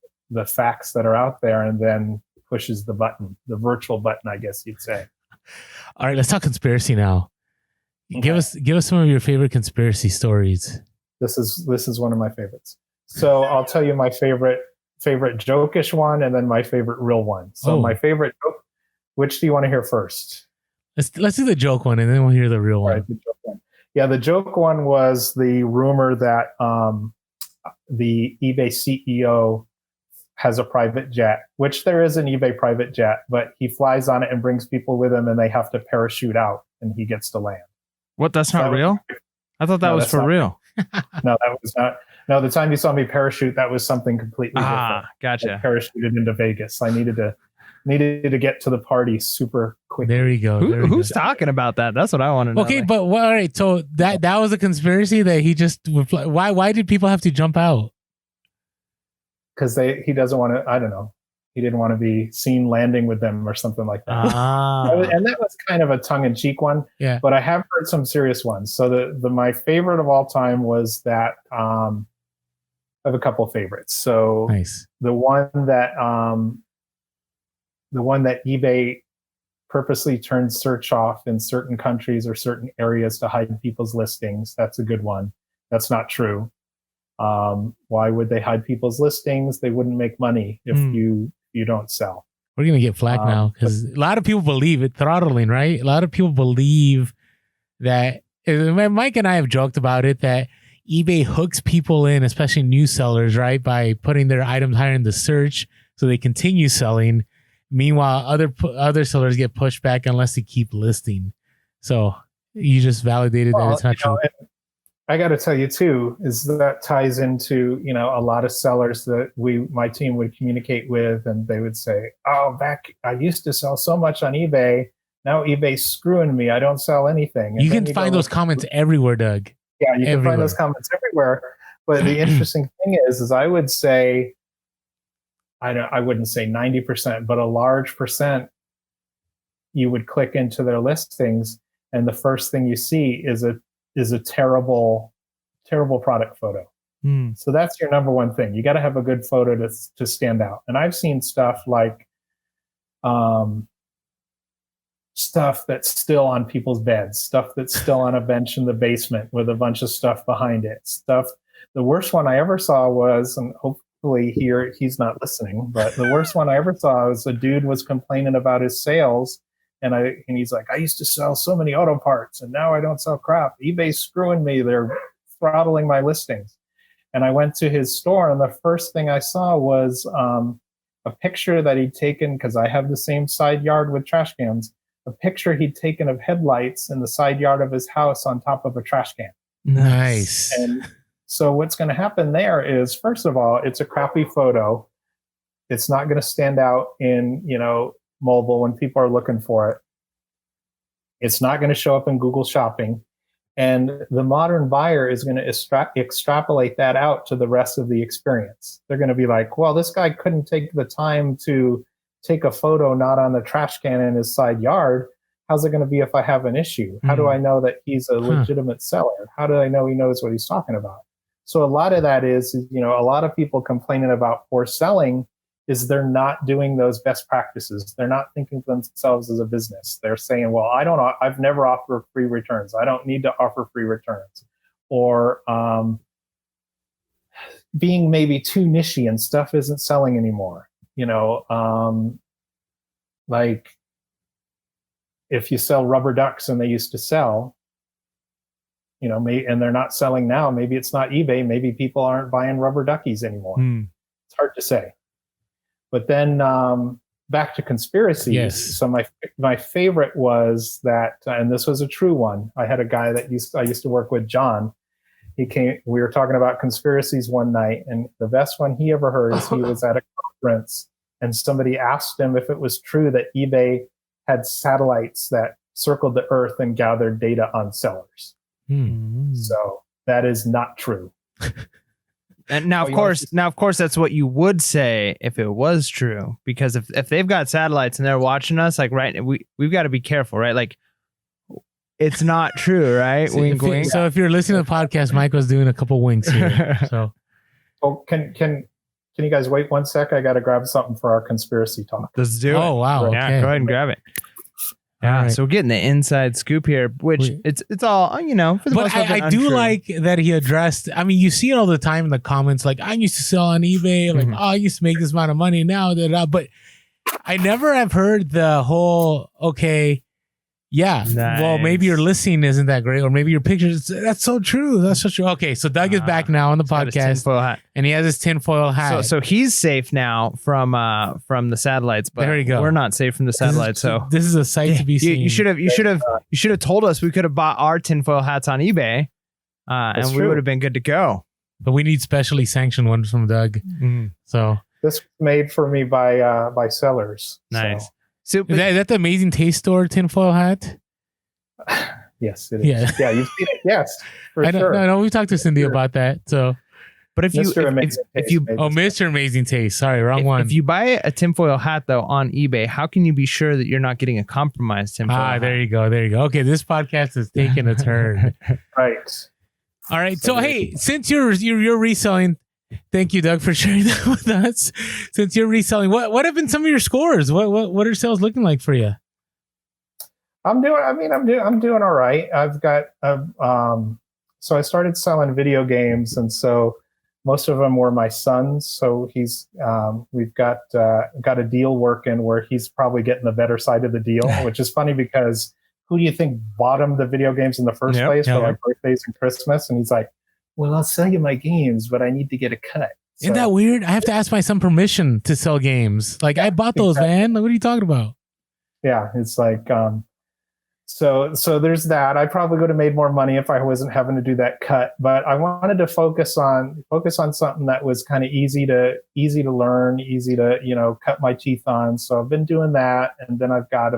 Speaker 3: facts that are out there and then pushes the button, the virtual button, I guess you'd say.
Speaker 2: All right, let's talk conspiracy now. Okay. Give us some of your favorite conspiracy stories.
Speaker 3: This is one of my favorites. So I'll tell you my favorite jokish one, and then my favorite real one. So my favorite joke. Which do you want to hear first?
Speaker 2: Let's do the joke one, and then we'll hear the real one.
Speaker 3: Right, the joke one. Yeah, the joke one was the rumor that the eBay CEO has a private jet, which there is an eBay private jet, but he flies on it and brings people with him, and they have to parachute out, and he gets to land.
Speaker 1: What? That's not real? I thought that was for real.
Speaker 3: No, that was not. No, the time you saw me parachute, that was something completely different.
Speaker 1: Gotcha.
Speaker 3: I parachuted into Vegas. I needed to get to the party super quick.
Speaker 2: There you go.
Speaker 1: Who's talking about that? That's what I want to know.
Speaker 2: Okay, but all right. So that was a conspiracy that he just why did people have to jump out?
Speaker 3: Because he doesn't want to. I don't know. He didn't want to be seen landing with them or something like that. And that was kind of a tongue-in-cheek one.
Speaker 2: Yeah.
Speaker 3: But I have heard some serious ones. So my favorite of all time was that I have a couple of favorites. So
Speaker 2: nice.
Speaker 3: The one that eBay purposely turns search off in certain countries or certain areas to hide people's listings. That's a good one. That's not true. Why would they hide people's listings? They wouldn't make money if you don't sell.
Speaker 2: We're going to get flagged now because a lot of people believe it, throttling, right? A lot of people believe that, Mike and I have joked about it, that eBay hooks people in, especially new sellers, right? By putting their items higher in the search so they continue selling. Meanwhile, other sellers get pushed back unless they keep listing. So you just validated that it's not true.
Speaker 3: I got to tell you too, is that ties into, a lot of sellers that my team would communicate with, and they would say, oh, I used to sell so much on eBay. Now eBay's screwing me. I don't sell anything. And
Speaker 2: you can find those comments everywhere, Doug.
Speaker 3: Yeah, you can find those comments everywhere. But the interesting thing is I would say, I wouldn't say 90%, but a large percent, you would click into their listings, and the first thing you see is a terrible product photo. So that's your number one thing. You got to have a good photo to stand out. And I've seen stuff like stuff that's still on people's beds, stuff that's still on a bench in the basement with a bunch of stuff behind it. The worst one I ever saw was, and hopefully he's not listening, but the worst one I ever saw was a dude was complaining about his sales. And he's like, I used to sell so many auto parts, and now I don't sell crap. eBay's screwing me. They're throttling my listings. And I went to his store, and the first thing I saw was a picture that he'd taken, because I have the same side yard with trash cans, a picture he'd taken of headlights in the side yard of his house on top of a trash can.
Speaker 2: Nice.
Speaker 3: And so what's going to happen there is, first of all, it's a crappy photo. It's not going to stand out in, mobile when people are looking for it. It's not going to show up in Google Shopping. And the modern buyer is going to extrapolate that out to the rest of the experience. They're going to be like, well, this guy couldn't take the time to take a photo not on the trash can in his side yard. How's it going to be if I have an issue? How do I know that he's a legitimate seller? How do I know he knows what he's talking about? So a lot of that is, a lot of people complaining about poor selling is they're not doing those best practices. They're not thinking of themselves as a business. They're saying, well, I've never offered free returns. I don't need to offer free returns. Or, being maybe too nichey and stuff isn't selling anymore. Like if you sell rubber ducks and they used to sell, and they're not selling now, maybe it's not eBay. Maybe people aren't buying rubber duckies anymore. It's hard to say. But then back to conspiracies.
Speaker 2: Yes.
Speaker 3: So my favorite was that, and this was a true one. I had a guy that I used to work with, John. He came. We were talking about conspiracies one night, and the best one he ever heard is he was at a conference, and somebody asked him if it was true that eBay had satellites that circled the Earth and gathered data on sellers. So that is not true.
Speaker 1: And now, of course, that's what you would say if it was true, because if they've got satellites and they're watching us, like, right, we've got to be careful, right? Like, it's not true, right? Wink, wink.
Speaker 2: So if you're listening to the podcast, Michael's doing a couple winks here. So,
Speaker 3: can you guys wait 1 sec? I got to grab something for our conspiracy talk.
Speaker 1: Let's do it.
Speaker 2: Oh wow!
Speaker 1: Yeah,
Speaker 2: Okay.
Speaker 1: go ahead and grab it. Yeah,
Speaker 2: right.
Speaker 1: so we're getting the inside scoop here, which it's all, for the most part.
Speaker 2: But I do like that he addressed. I mean, you see it all the time in the comments, like, I used to sell on eBay, like, I used to make this amount of money now, but I never have heard the whole, well, maybe your listing isn't that great, or maybe your pictures. That's so true. That's so true. Okay, so Doug is back now on the podcast, and he has his tinfoil hat.
Speaker 1: So he's safe now from the satellites, but
Speaker 2: there you go.
Speaker 1: We're not safe from the satellites. So
Speaker 2: this is a sight to be seen.
Speaker 1: You should have told us. We could have bought our tinfoil hats on eBay, and we would have been good to go.
Speaker 2: But we need specially sanctioned ones from Doug. So
Speaker 3: this was made for me by sellers.
Speaker 1: Nice.
Speaker 2: So is that the Amazing Taste Store tinfoil hat?
Speaker 3: Yes, it is. Yeah, you've seen it. Yes,
Speaker 2: I know. We've talked to Cindy about that. So,
Speaker 1: but if Mr. Amazing Taste, sorry, wrong one. If you buy a tinfoil hat though on eBay, how can you be sure that you're not getting a compromised tinfoil hat?
Speaker 2: There you go. Okay, this podcast is taking a turn.
Speaker 3: Right.
Speaker 2: All right. So hey, since you're reselling. Thank you, Doug, for sharing that with us. Since you're reselling, what have been some of your scores? What are sales looking like for you?
Speaker 3: I'm doing all right. I've got so I started selling video games, and so most of them were my son's. So we've got a deal working where he's probably getting the better side of the deal, which is funny because who do you think bought him the video games in the first place for like birthdays and Christmas? And he's like, well, I'll sell you my games, but I need to get a cut. So,
Speaker 2: isn't that weird? I have to ask my son permission to sell games. Like, I bought those, man. Like, what are you talking about?
Speaker 3: Yeah, it's like, so there's that. I probably would have made more money if I wasn't having to do that cut. But I wanted to focus on something that was kind of easy to learn, easy to cut my teeth on. So I've been doing that, and then I've got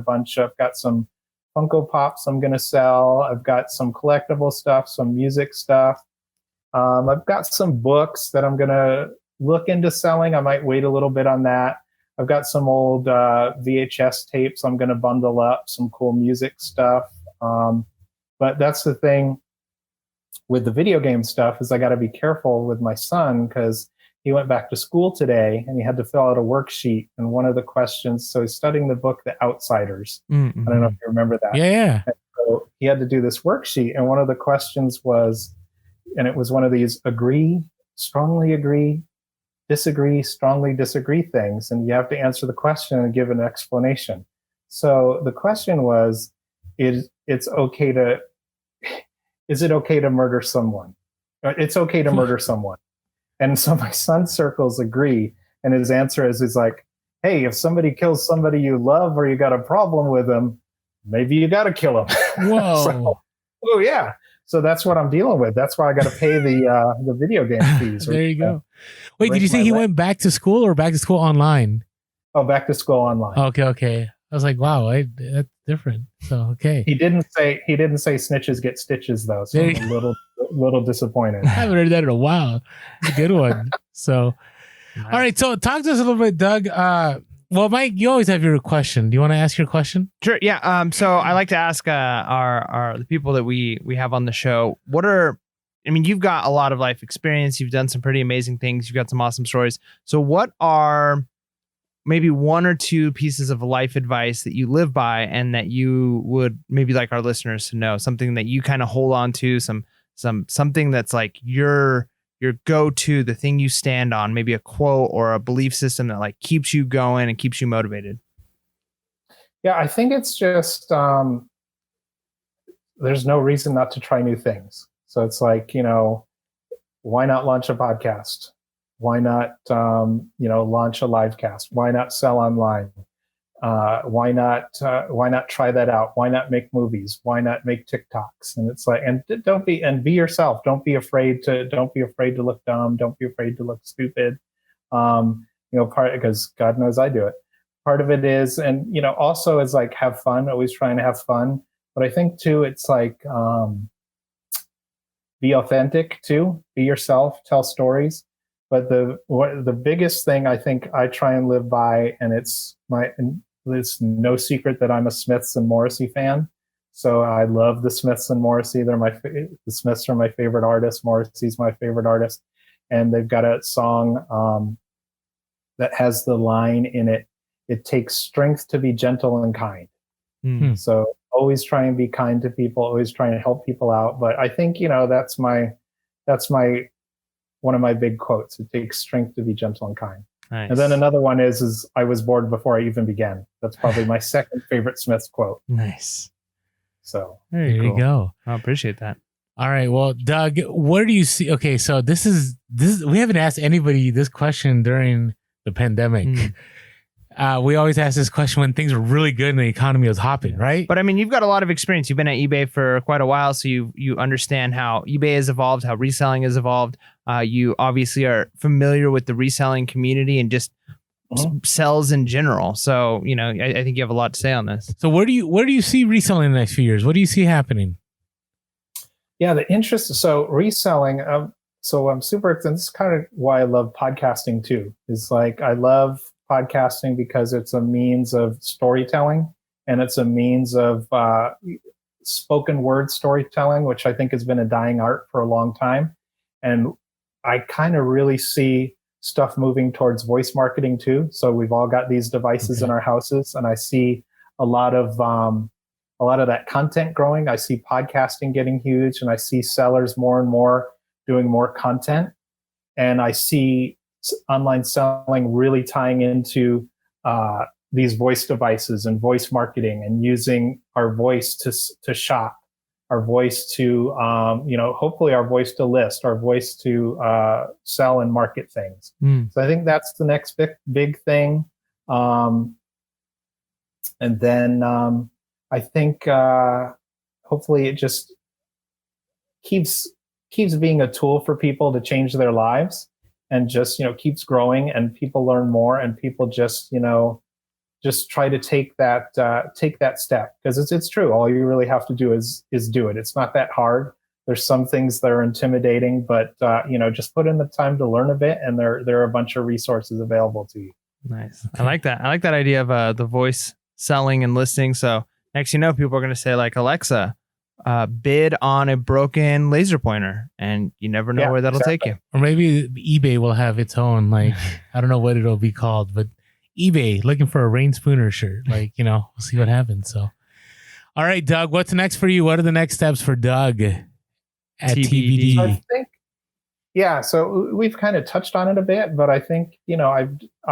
Speaker 3: some Funko Pops I'm going to sell. I've got some collectible stuff, some music stuff. I've got some books that I'm going to look into selling. I might wait a little bit on that. I've got some old VHS tapes I'm going to bundle up, some cool music stuff. But that's the thing with the video game stuff is I got to be careful with my son because he went back to school today and he had to fill out a worksheet. And one of the questions, so he's studying the book The Outsiders. Mm-hmm. I don't know if you remember that.
Speaker 2: Yeah.
Speaker 3: And so he had to do this worksheet. And one of the questions was, and it was one of these agree, strongly agree, disagree, strongly disagree things. And you have to answer the question and give an explanation. So the question was, is it okay to murder someone? It's okay to murder someone. And so my son circles agree. And his answer is like, hey, if somebody kills somebody you love or you got a problem with them, maybe you got to kill them.
Speaker 2: Whoa.
Speaker 3: Oh, yeah. So that's what I'm dealing with. That's why I got to pay the video game fees.
Speaker 2: There you go. Wait, did you say he went back to school or back to school online?
Speaker 3: Oh, back to school online.
Speaker 2: Okay. I was like, wow, that's different. So, okay.
Speaker 3: He didn't say snitches get stitches though. So I'm a little disappointed.
Speaker 2: I haven't heard that in a while. It's a good one. So, all right. So talk to us a little bit, Doug. Well, Mike, you always have your question. Do you want to ask your question?
Speaker 1: Sure. Yeah. So I like to ask the people that we have on the show, you've got a lot of life experience. You've done some pretty amazing things. You've got some awesome stories. So what are maybe one or two pieces of life advice that you live by and that you would maybe like our listeners to know? Something that you kind of hold on to, something that's like your your go-to, the thing you stand on, maybe a quote or a belief system that like keeps you going and keeps you motivated?
Speaker 3: Yeah, I think it's just there's no reason not to try new things. So it's like, why not launch a podcast? Why not, launch a live cast? Why not sell online? Why not try that out? Why not make movies? Why not make TikToks? And it's like, and be yourself. Don't be afraid to look dumb. Don't be afraid to look stupid. Because God knows I do it. Part of it is, and also is like have fun. Always trying to have fun. But I think too, it's like be authentic too. Be yourself. Tell stories. But the biggest thing I think I try and live by, and it's no secret that I'm a Smiths and Morrissey fan. So I love the Smiths and Morrissey. The Smiths are my favorite artist. Morrissey's my favorite artist, and they've got a song that has the line in it. It takes strength to be gentle and kind.
Speaker 1: Mm-hmm.
Speaker 3: So always try and be kind to people, always trying to help people out. But I think, that's my one of my big quotes. It takes strength to be gentle and kind.
Speaker 1: Nice.
Speaker 3: And then another one is I was bored before I even began. That's probably my second favorite Smiths quote.
Speaker 1: Nice.
Speaker 3: So
Speaker 2: there you go.
Speaker 1: I appreciate that.
Speaker 2: All right. Well, Doug, what do you see? Okay. So this is, we haven't asked anybody this question during the pandemic. We always ask this question when things were really good and the economy was hopping, right?
Speaker 1: But I mean, you've got a lot of experience. You've been at eBay for quite a while, so you understand how eBay has evolved, how reselling has evolved. You obviously are familiar with the reselling community and just sells in general. So, I think you have a lot to say on this.
Speaker 2: So where do you see reselling in the next few years? What do you see happening?
Speaker 3: Yeah, the interest. So reselling. So I'm super. And this is kind of why I love podcasting too. Is like I love podcasting because it's a means of storytelling and it's a means of spoken word storytelling, which I think has been a dying art for a long time. And I kind of really see stuff moving towards voice marketing too. So we've all got these devices in our houses, and I see a lot of that content growing. I see podcasting getting huge, and I see sellers more and more doing more content, and I see online selling really tying into these voice devices and voice marketing and using our voice to shop, our voice to hopefully our voice to list, our voice to sell and market things. So I think that's the next big thing. And then I think hopefully it just keeps being a tool for people to change their lives. And just keeps growing, and people learn more, and people just try to take that step, because it's true. All you really have to do is do it. It's not that hard. There's some things that are intimidating, but just put in the time to learn a bit, and there are a bunch of resources available to you.
Speaker 1: Nice. I like that. I like that idea of the voice selling and listing. So next, people are going to say like, Alexa, bid on a broken laser pointer, and you never know where that'll take you.
Speaker 2: Or maybe eBay will have its own, like, I don't know what it'll be called, but eBay looking for a Rain Spooner shirt. Like, we'll see what happens. So, all right, Doug, what's next for you? What are the next steps for Doug at TBD?
Speaker 3: I think, so we've kind of touched on it a bit, but I think, I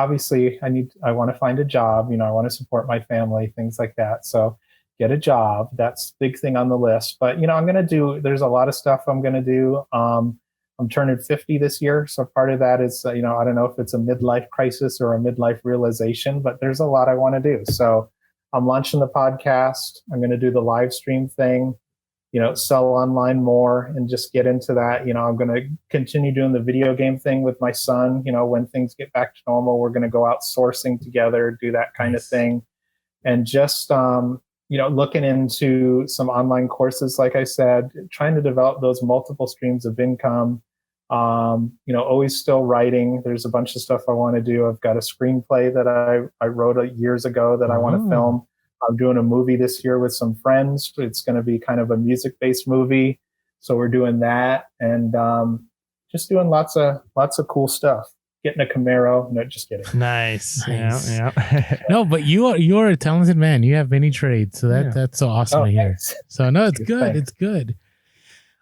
Speaker 3: want to find a job, I want to support my family, things like that. So get a job. That's the big thing on the list. But, there's a lot of stuff I'm going to do. I'm turning 50 this year. So part of that is, I don't know if it's a midlife crisis or a midlife realization, but there's a lot I want to do. So I'm launching the podcast. I'm going to do the live stream thing, sell online more and just get into that. I'm going to continue doing the video game thing with my son. When things get back to normal, we're going to go out sourcing together, do that kind of thing. And just, looking into some online courses, like I said, trying to develop those multiple streams of income, always still writing. There's a bunch of stuff I want to do. I've got a screenplay that I wrote years ago that I want to film. I'm doing a movie this year with some friends. It's going to be kind of a music-based movie. So we're doing that, and just doing lots of cool stuff. Getting a Camaro. No, just kidding.
Speaker 1: Nice.
Speaker 2: Yeah. No, but you're a talented man. You have many trades. So that's so awesome to hear.
Speaker 3: Thanks.
Speaker 2: So no, it's good.
Speaker 3: Thanks.
Speaker 2: It's good.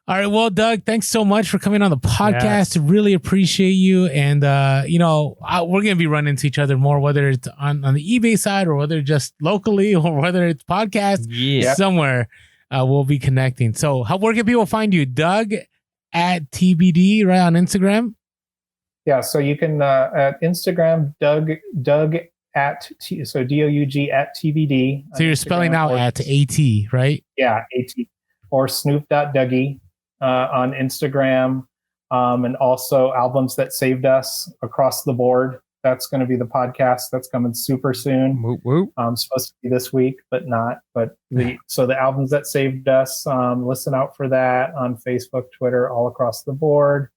Speaker 2: All right. Well, Doug, thanks so much for coming on the podcast. Really appreciate you. And, we're going to be running into each other more, whether it's on the eBay side or whether just locally or whether it's podcast somewhere. We'll be connecting. So where can people find you? Doug at TBD, right, on Instagram?
Speaker 3: Yeah. So you can, at Instagram, Doug at, so DOUG at TBD.
Speaker 2: So you're spelling out at AT, right?
Speaker 3: Yeah. AT. Or Snoop.Dougie. On Instagram, and also Albums That Saved Us across the board. That's going to be the podcast that's coming super soon.
Speaker 1: Whoop, whoop.
Speaker 3: Supposed to be this week, but not. But the Albums That Saved Us, listen out for that on Facebook, Twitter, all across the board.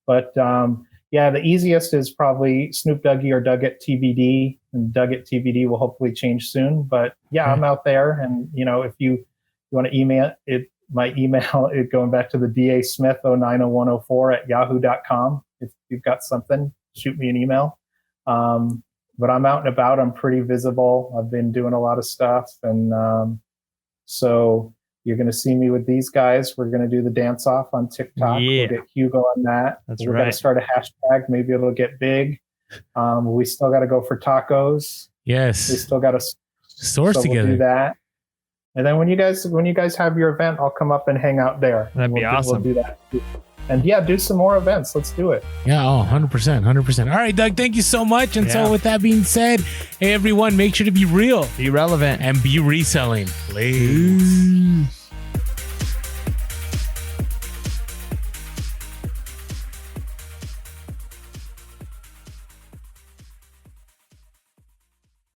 Speaker 3: But the easiest is probably Snoop Dougie or Doug at TBD, and Doug at TBD will hopefully change soon. But I'm out there, and if you want to email it. My email is going back to the DA Smith 090104 at yahoo.com. If you've got something, shoot me an email. But I'm out and about. I'm pretty visible. I've been doing a lot of stuff. And so you're going to see me with these guys. We're going to do the dance off on TikTok.
Speaker 1: Yeah.
Speaker 3: We'll get Hugo on that. We're going to start a hashtag. Maybe it'll get big. We still got to go for tacos.
Speaker 2: Yes.
Speaker 3: We still got to
Speaker 2: source together.
Speaker 3: We'll do that. And then when you guys have your event, I'll come up and hang out there.
Speaker 1: That'd be awesome.
Speaker 3: We'll do that too. And do some more events. Let's do it.
Speaker 2: Yeah, 100%. All right, Doug, thank you so much. And so with that being said, hey, everyone, make sure to be real,
Speaker 1: be relevant,
Speaker 2: and be reselling. Please.